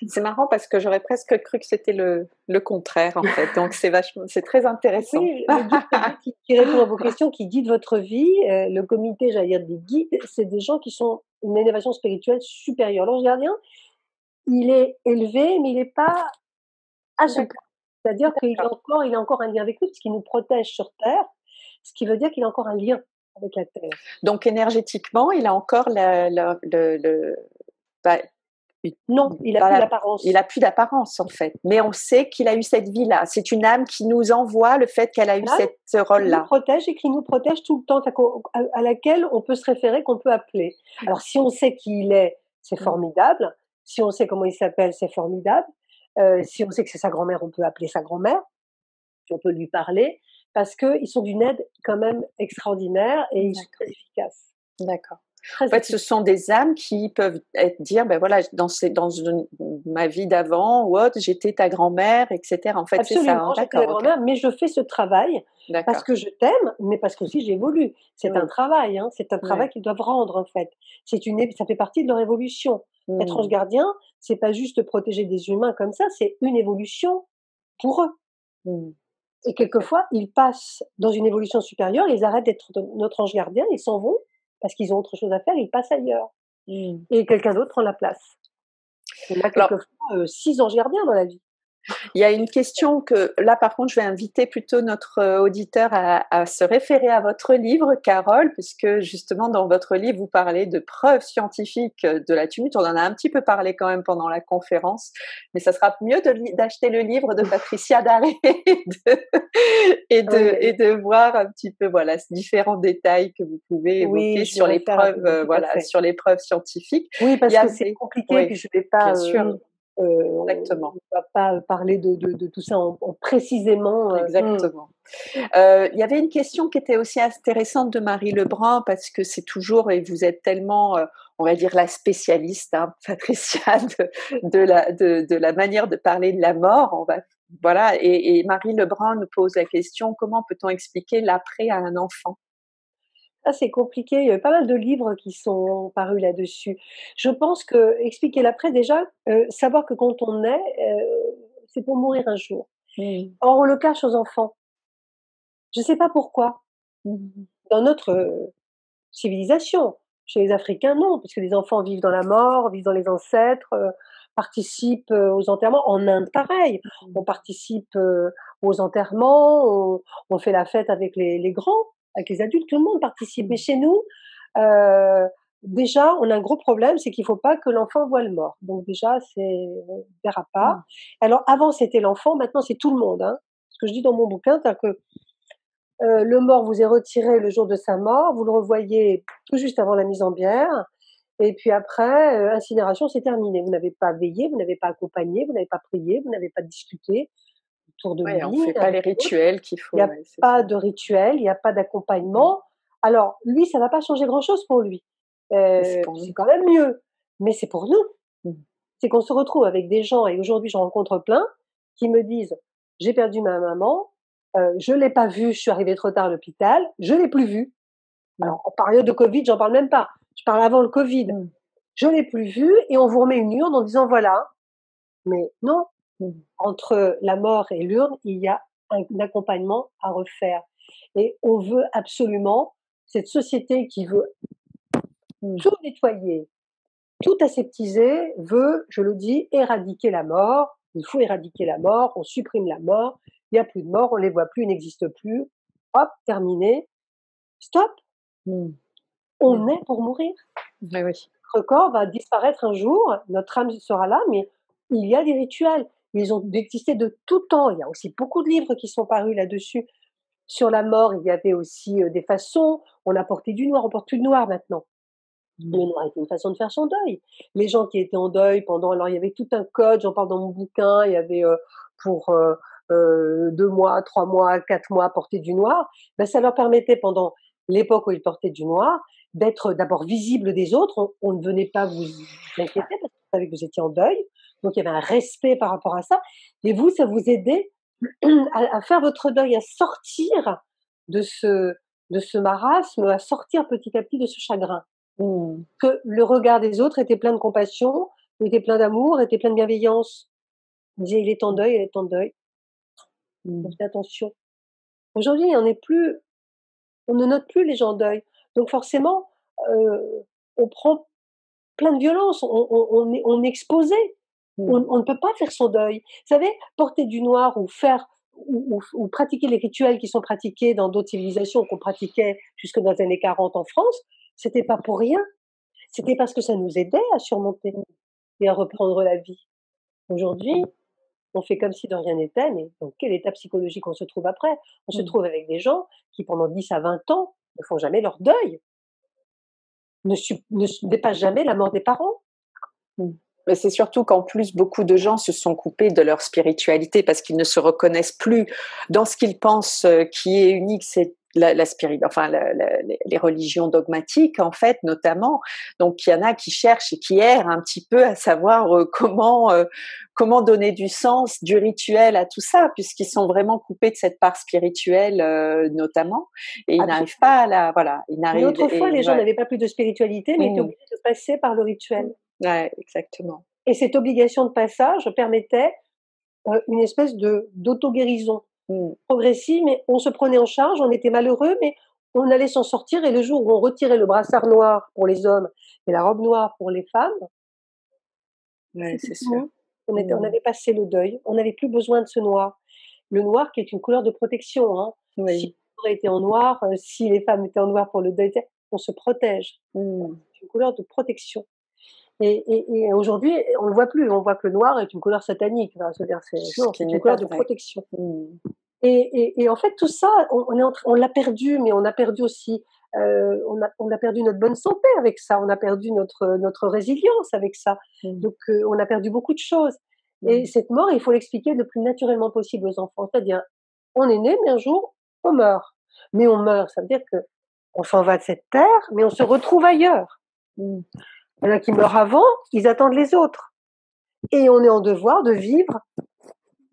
C'est marrant parce que j'aurais presque cru que c'était le contraire, en fait, donc c'est très intéressant.
Oui, le guide qui répond à vos questions, qui guide votre vie, le comité, j'allais dire des guides, c'est des gens qui sont une élévation spirituelle supérieure. L'ange gardien, il est élevé, mais il est pas à ce
D'accord,
point. C'est-à-dire
d'accord.
il a encore un lien avec nous, puisqu'il nous protège sur terre, ce qui veut dire qu'il a encore un lien avec la terre.
Donc énergétiquement, il a encore la le bah, il
Non, il a
pas
plus
la il
l'apparence.
a plus d'apparence, en fait, mais on sait qu'il a eu cette vie-là. C'est une âme qui nous envoie le fait qu'elle a eu
Là,
ce
qui nous
rôle-là.
protège et qui nous protège tout le temps, à laquelle on peut se référer, qu'on peut appeler. Alors si on sait qui il est, c'est
Mmh.
formidable. Si on sait comment il s'appelle, c'est formidable. Si on sait que c'est sa grand-mère, on peut appeler sa grand-mère, puis on peut lui parler, parce qu'ils sont d'une aide quand même extraordinaire et ils sont
D'accord,
très efficaces.
d'accord.
Très
En fait, ce
efficaces.
sont des âmes qui peuvent dire, ben voilà, ma vie d'avant ou autre, j'étais ta grand-mère, et cetera. En fait, c'est ça,
Absolument,
hein?
j'étais la
D'accord, OK.
grand-mère, mais je fais ce travail parce
D'accord.
que je t'aime, mais parce qu'aussi j'évolue. C'est un
Oui,
travail, hein, c'est un travail
ouais.
qu'ils doivent rendre, en fait. Ça fait partie de leur évolution. Être ange
Mmh.
gardien, c'est pas juste protéger des humains comme ça, c'est une évolution pour eux.
Mmh.
Et
Tout à fait.
quelquefois, ils passent dans une évolution supérieure, ils arrêtent d'être notre ange gardien, ils s'en vont parce qu'ils ont autre chose à faire, ils passent ailleurs.
Mmh.
Et quelqu'un d'autre prend la place. On a
Alors,
quelquefois 6 anges gardiens dans la vie.
il y a une question que là, par contre, je vais inviter plutôt notre auditeur à se référer à votre livre, Carole, puisque justement dans votre livre, vous parlez de preuves scientifiques de la tumute. On en a un petit peu parlé quand même pendant la conférence, mais ça sera mieux d'acheter le livre de Patricia Daré
Oui, oui,
et
oui.
de voir un petit peu voilà différents détails que vous pouvez
Oui,
évoquer
je vais
sur les
refaire un peu,
preuves
tout à
voilà
fait.
sur les preuves scientifiques.
Oui,
Il
parce
y
que c'est
avait
compliqué,
oui,
puis je vais pas,
bien sûr,
on
exactement.
va pas parler de tout ça en précisément,
Exactement. Il y avait une question qui était aussi intéressante de Marie Lebrun parce que c'est toujours et vous êtes tellement, on va dire la spécialiste, hein, Patricia, de la manière de parler de la mort. On va voilà et Marie Lebrun nous pose la question: «Comment peut-on expliquer l'après à un enfant?»
ça c'est compliqué. Il y a pas mal de livres qui sont parus là-dessus. Je pense que expliquer l'après déjà, savoir que quand on est, c'est pour mourir un jour.
Mmh.
Or on le cache aux enfants. Je sais pas pourquoi.
Mmh.
Dans notre, civilisation. Chez les Africains, non, puisque les enfants vivent dans la mort, vivent dans les ancêtres, participent, aux enterrements. En Inde, pareil, on participe, aux enterrements, on fait la fête avec les grands, avec les adultes, tout le monde participe. Mais
Mmh.
chez nous, heu, déjà, on a un gros problème, c'est qu'il faut pas que l'enfant voie le mort. Donc déjà, on verra pas.
Mmh.
Alors avant, c'était l'enfant, maintenant c'est tout le monde, hein. Ce que je dis dans mon bouquin, c'est que le mort vous est retiré le jour de sa mort, vous le revoyez tout juste avant la mise en bière et puis après, incinération, c'est terminé. Vous n'avez pas veillé, vous n'avez pas accompagné, vous n'avez pas prié, vous n'avez pas discuté autour de
Ouais, on
lui
fait pas
avec
les
l'autre.
rituels qu'il
Il y
faut,
a
ouais, c'est ça.
pas de rituel, il y a pas
Mmh.
d'accompagnement. Alors lui, ça va pas changer grand-chose pour lui.
Mais c'est pour
C'est
nous.
quand même mieux, mais c'est pour nous.
Mmh.
C'est qu'on se retrouve avec des gens et aujourd'hui, j'en rencontre plein qui me disent: «J'ai perdu ma maman, je l'ai pas vue, je suis arrivée trop tard à l'hôpital, je l'ai plus vue».
Mmh.
Alors en période de Covid, j'en parle même pas. Je parle avant le Covid.
Mmh.
Je l'ai plus vue et on vous remet une urne en disant: «Voilà». Mais non,
Mmh.
entre la mort et l'urne, il y a un accompagnement à refaire et on veut absolument cette société qui veut
Mmh.
tout nettoyer, tout aseptiser, veut, je le dis, éradiquer la mort. Il faut éradiquer la mort, on supprime la mort, il y a plus de mort, on les voit plus, ils n'existent plus. Hop, terminé. Stop,
Mmh.
on
Mmh.
est pour mourir.
Oui, oui.
Notre corps va disparaître un jour, notre âme sera là, mais il y a des rituels. Ils ont existé de tout temps. Il y a aussi beaucoup de livres qui sont parus là-dessus. Sur la mort, il y avait aussi des façons. On a porté du noir, on porte plus de noir maintenant. Le noir était une façon de faire son deuil. Les gens qui étaient en deuil pendant, alors il y avait tout un code, j'en parle dans mon bouquin, il y avait pour 2 mois, 3 mois, 4 mois porter du noir. Ben, ça leur permettait pendant l'époque où ils portaient du noir d'être d'abord visibles des autres. On ne venait pas vous inquiéter parce qu'on savait que vous étiez en deuil. Donc il y avait un respect par rapport à ça. Et vous, ça vous aidait à faire votre deuil, à sortir de ce marasme, à sortir petit à petit de ce chagrin.
Mmh.
Que le regard des autres était plein de compassion, était plein d'amour, était plein de bienveillance. On disait: «Il est en deuil, elle est en deuil, on fait attention». Aujourd'hui, il y en est plus, on ne note plus les gens en deuil. Donc forcément, on prend plein de violence, on est exposé. On ne peut pas faire son deuil. Vous savez, porter du noir ou faire ou pratiquer les rituels qui sont pratiqués dans d'autres civilisations, qu'on pratiquait jusque dans les années 40 en France, c'était pas pour rien. C'était parce que ça nous aidait à surmonter et à reprendre la vie. Aujourd'hui, on fait comme si de rien n'était, mais dans quel état psychologique on se trouve après? On se trouve avec des gens qui, pendant 10 à 20 ans, ne font jamais leur deuil, ne dépassent jamais la mort des parents.
Mais c'est surtout qu'en plus, beaucoup de gens se sont coupés de leur spiritualité parce qu'ils ne se reconnaissent plus dans ce qu'ils pensent qui est unique, c'est les religions dogmatiques, en fait, notamment. Donc, il y en a qui cherchent et qui errent un petit peu à savoir comment donner du sens, du rituel à tout ça, puisqu'ils sont vraiment coupés de cette part spirituelle, notamment. Et ils n'arrivent pas à voilà, ils
Mais
n'arrivent,
autrefois, les gens
ouais.
n'avaient pas plus de spiritualité, mais étaient obligés de passer par le rituel.
Ouais, exactement.
Et cette obligation de passage permettait une espèce d'auto-guérison progressive, mais on se prenait en charge, on était malheureux, mais on allait s'en sortir. Et le jour où on retirait le brassard noir pour les hommes et la robe noire pour les femmes,
Ouais,
c'était
c'est sûr.
fini. On avait passé le deuil, on n'avait plus besoin de ce noir. Le noir qui est une couleur de protection. Hein. Si
Oui.
on était en noir, si les femmes étaient en noir pour le deuil, on se protège. C'est une couleur de protection. Et aujourd'hui, on le voit plus. On voit que le noir est une couleur satanique. Enfin, c'est-à-dire, non, c'est une couleur de protection. Et en fait, tout ça, on l'a perdu, mais on a perdu aussi, on a perdu notre bonne santé avec ça. On a perdu notre résilience avec ça. Donc, on a perdu beaucoup de choses. Et cette mort, il faut l'expliquer le plus naturellement possible aux enfants. C'est-à-dire, on est né, mais un jour, on meurt. Mais on meurt, ça veut dire que on s'en va de cette terre, mais on se retrouve ailleurs. Il y en a qui meurent avant, ils attendent les autres. Et on est en devoir de vivre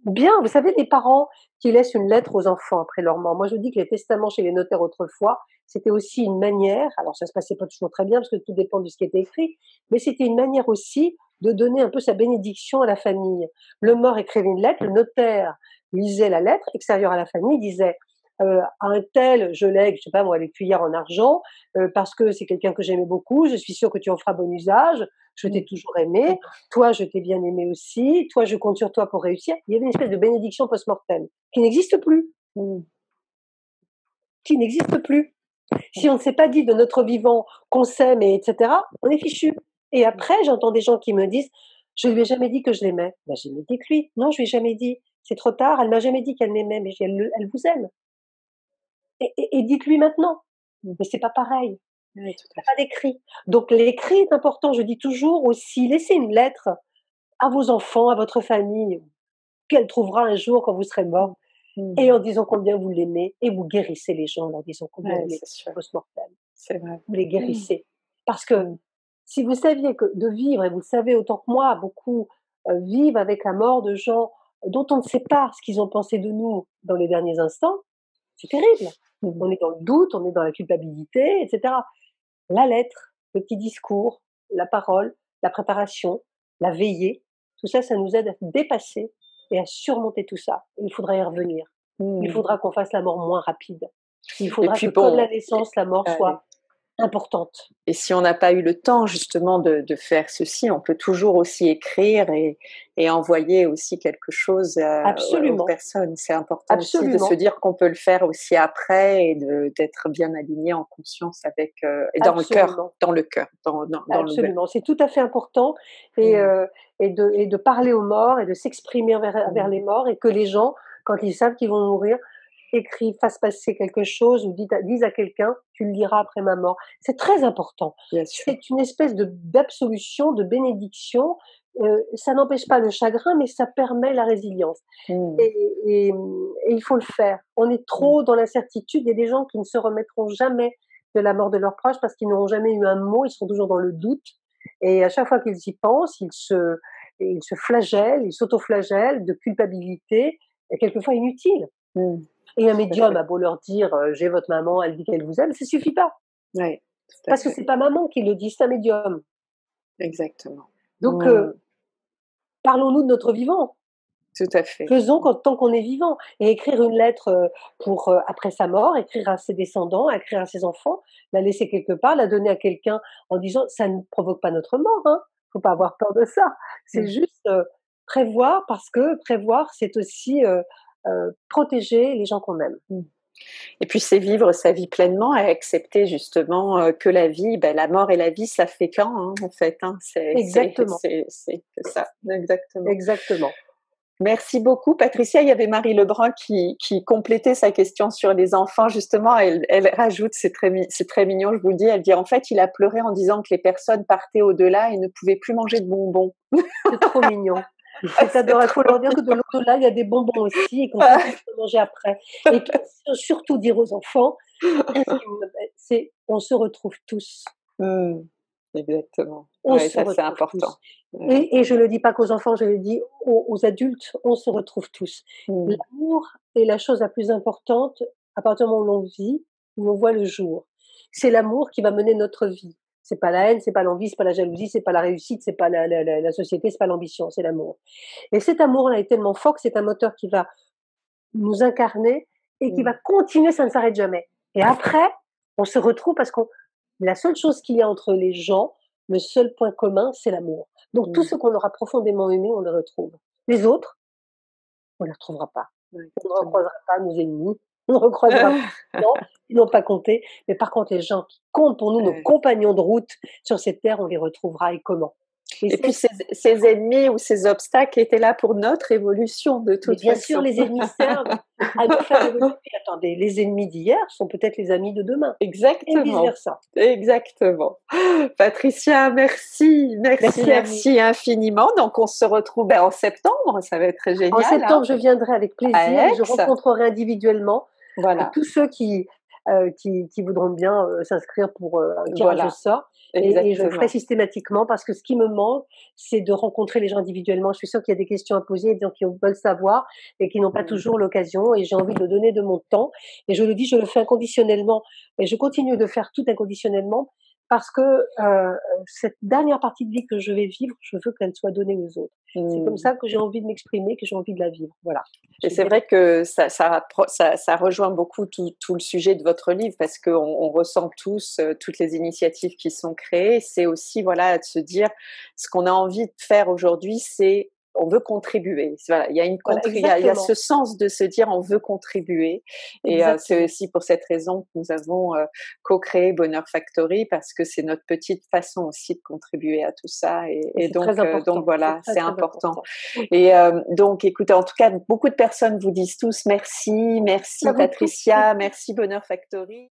bien. Vous savez, les parents qui laissent une lettre aux enfants après leur mort. Moi, je dis que les testaments chez les notaires autrefois, c'était aussi une manière, alors ça se passait pas toujours très bien parce que tout dépend de ce qui était écrit, mais c'était une manière aussi de donner un peu sa bénédiction à la famille. Le mort écrivait une lettre, le notaire lisait la lettre, extérieure à la famille, disait à un tel, je lègue, je sais pas moi, les cuillères en argent, parce que c'est quelqu'un que j'aimais beaucoup, je suis sûre que tu en feras bon usage, je t'ai toujours aimé, toi je t'ai bien aimé aussi, toi je compte sur toi pour réussir. Il y avait une espèce de bénédiction post-mortem qui n'existe plus. Qui n'existe plus. Si on ne s'est pas dit de notre vivant qu'on s'aime, et etc., on est fichu. Et après, j'entends des gens qui me disent, je lui ai jamais dit que je l'aimais. Ben, j'ai dit que lui. Non, je lui ai jamais dit. C'est trop tard, elle m'a jamais dit qu'elle m'aimait, mais elle vous aime. Et dites-lui maintenant. Mais c'est pas pareil.
Oui, tout
Il n'y
à
a pas d'écrit. Donc l'écrit est important. Je dis toujours aussi, laissez une lettre à vos enfants, à votre famille, qu'elle trouvera un jour quand vous serez mort, et en disant combien vous l'aimez, et vous guérissez les gens en leur disant combien vous l'aimez
c'est sûr.
post-mortem.
C'est vrai.
Vous les guérissez. Parce que si vous saviez que de vivre, et vous le savez autant que moi, beaucoup vivent avec la mort de gens dont on ne sait pas ce qu'ils ont pensé de nous dans les derniers instants, c'est terrible. On est dans le doute, on est dans la culpabilité, etc. La lettre, le petit discours, la parole, la préparation, la veillée, tout ça, ça nous aide à dépasser et à surmonter tout ça. Et il faudra y revenir. Il faudra qu'on fasse la mort moins rapide. Il
Et
faudra
puis
que, comme la
bon,
naissance, la mort soit importante.
et si on n'a pas eu le temps justement de faire ceci, on peut toujours aussi écrire et envoyer aussi quelque chose aux
Absolument,
personnes. C'est important aussi de se
absolument,
dire qu'on peut le faire aussi après et d'être bien aligné en conscience avec et
absolument,
dans le cœur, dans le
absolument. C'est tout à fait important et, et de parler aux morts et de s'exprimer vers les morts et que les gens, quand ils savent qu'ils vont mourir, écrive, fasse passer quelque chose ou dise à quelqu'un: «Tu le liras après ma mort». C'est très important.
Bien sûr.
C'est une espèce d'absolution, de bénédiction. Ça n'empêche pas le chagrin, mais ça permet la résilience.
Mmh.
Et il faut le faire. On est
Mmh.
trop dans l'incertitude. Il y a des gens qui ne se remettront jamais de la mort de leurs proches parce qu'ils n'auront jamais eu un mot, ils sont toujours dans le doute. Et à chaque fois qu'ils y pensent, ils se flagellent, ils s'autoflagellent de culpabilité, et quelquefois inutile.
Mmh.
Et un
Tout à
médium
fait.
a beau leur dire j'ai votre maman, elle dit qu'elle vous aime, ça suffit pas.
Oui, tout à
Parce que
fait.
c'est pas maman qui le dit, c'est un médium.
Exactement.
Donc
Mmh.
parlons-nous de notre vivant.
Tout à fait.
Faisons tant qu'on est vivant. Et écrire une lettre pour après sa mort, écrire à ses descendants, écrire à ses enfants, la laisser quelque part, la donner à quelqu'un en disant ça ne provoque pas notre mort, hein. Faut pas avoir peur de ça. C'est
Mmh.
juste prévoir, parce que prévoir, c'est aussi protéger les gens qu'on aime.
Mmh. Et puis c'est vivre sa vie pleinement et accepter justement, que la vie, la mort et la vie, ça fait qu'un, hein, en fait, hein.
Exactement,
C'est que ça, exactement.
exactement.
Merci beaucoup Patricia. Il y avait Marie Lebrun qui complétait sa question sur les enfants justement. Elle rajoute, c'est très mignon, je vous le dis, elle dit: «En fait, il a pleuré en disant que les personnes partaient au-delà et ne pouvaient plus manger de bonbons».
C'est trop mignon.
Ah,
C'est
c'est
adorable. Il faut
trop
leur dire que de l'au-delà, il y a des bonbons aussi et qu'on continue de manger après. Et puis surtout dire aux enfants, c'est on se retrouve tous.
Mmh. Exactement.
On
Ouais,
se
ça c'est
retrouve
important.
tous.
Ouais.
Et je le dis pas qu'aux enfants, je le dis aux adultes, on se retrouve tous.
Mmh.
L'amour est la chose la plus importante à partir du moment où l'on vit, où on voit le jour. C'est l'amour qui va mener notre vie. C'est pas la haine, c'est pas l'envie, c'est pas la jalousie, c'est pas la réussite, c'est pas la société, c'est pas l'ambition, c'est l'amour. Et cet amour-là est tellement fort que c'est un moteur qui va nous incarner et qui
Mmh.
va continuer, ça ne s'arrête jamais. Et après, on se retrouve parce qu'on la seule chose qu'il y a entre les gens, le seul point commun, c'est l'amour. Donc tout
Mmh.
ce qu'on aura profondément aimé, on le retrouve. Les autres, on les retrouvera pas.
Ouais,
On ne
exactement.
recroisera pas nos ennemis, on ne recroisera pas les gens qui n'ont pas compté. Mais par contre, les gens qui comptent pour nous, nos
Ouais.
compagnons de route sur cette terre, on les retrouvera, et comment? Et
Et puis
c'est
ces ennemis ou ces obstacles étaient là pour notre évolution de
Mais
toute
bien sûr,
façon.
les ennemis servent à nous faire évoluer. Attendez, les ennemis d'hier sont peut-être les amis de demain et vice
Exactement,
versa.
exactement. Patricia, merci, merci,
Merci à vous.
merci infiniment. Donc on se retrouve, en septembre, ça va être
En
génial, hein,
septembre, je viendrai avec
à
plaisir et
Aix.
je rencontrerai individuellement
Voilà,
tous ceux qui voudront bien s'inscrire pour un tirage au
voilà,
sort. Et je le ferai
exactement.
systématiquement parce que ce qui me manque, c'est de rencontrer les gens individuellement. Je suis sûre qu'il y a des questions à poser, des gens qui veulent savoir et qui n'ont pas
Mmh.
toujours l'occasion. Et j'ai envie de donner de mon temps. Et je le dis, je le fais inconditionnellement. Et je continue de faire tout inconditionnellement parce que cette dernière partie de vie que je vais vivre, je veux qu'elle soit donnée aux autres. C'est comme
Mmh.
ça que j'ai envie de m'exprimer, que j'ai envie de la vivre. Voilà.
Et
Je
c'est
dirais.
vrai que ça rejoint beaucoup tout le sujet de votre livre parce qu'on ressent tous toutes les initiatives qui sont créées. C'est aussi, voilà, de se dire ce qu'on a envie de faire aujourd'hui, c'est on veut contribuer. Voilà, il y a
Voilà,
il y a
exactement.
ce sens de se dire on veut contribuer. Et c'est
Exactement.
aussi pour cette raison que nous avons co-créé Bonheur Factory parce que c'est notre petite façon aussi de contribuer à tout ça.
Et
Et
c'est très
donc
important. C'est
voilà,
très,
c'est
très
important.
important.
Et donc, écoutez, en tout cas, beaucoup de personnes vous disent tous merci,
À
merci
vous tous.
Patricia, merci Bonheur Factory.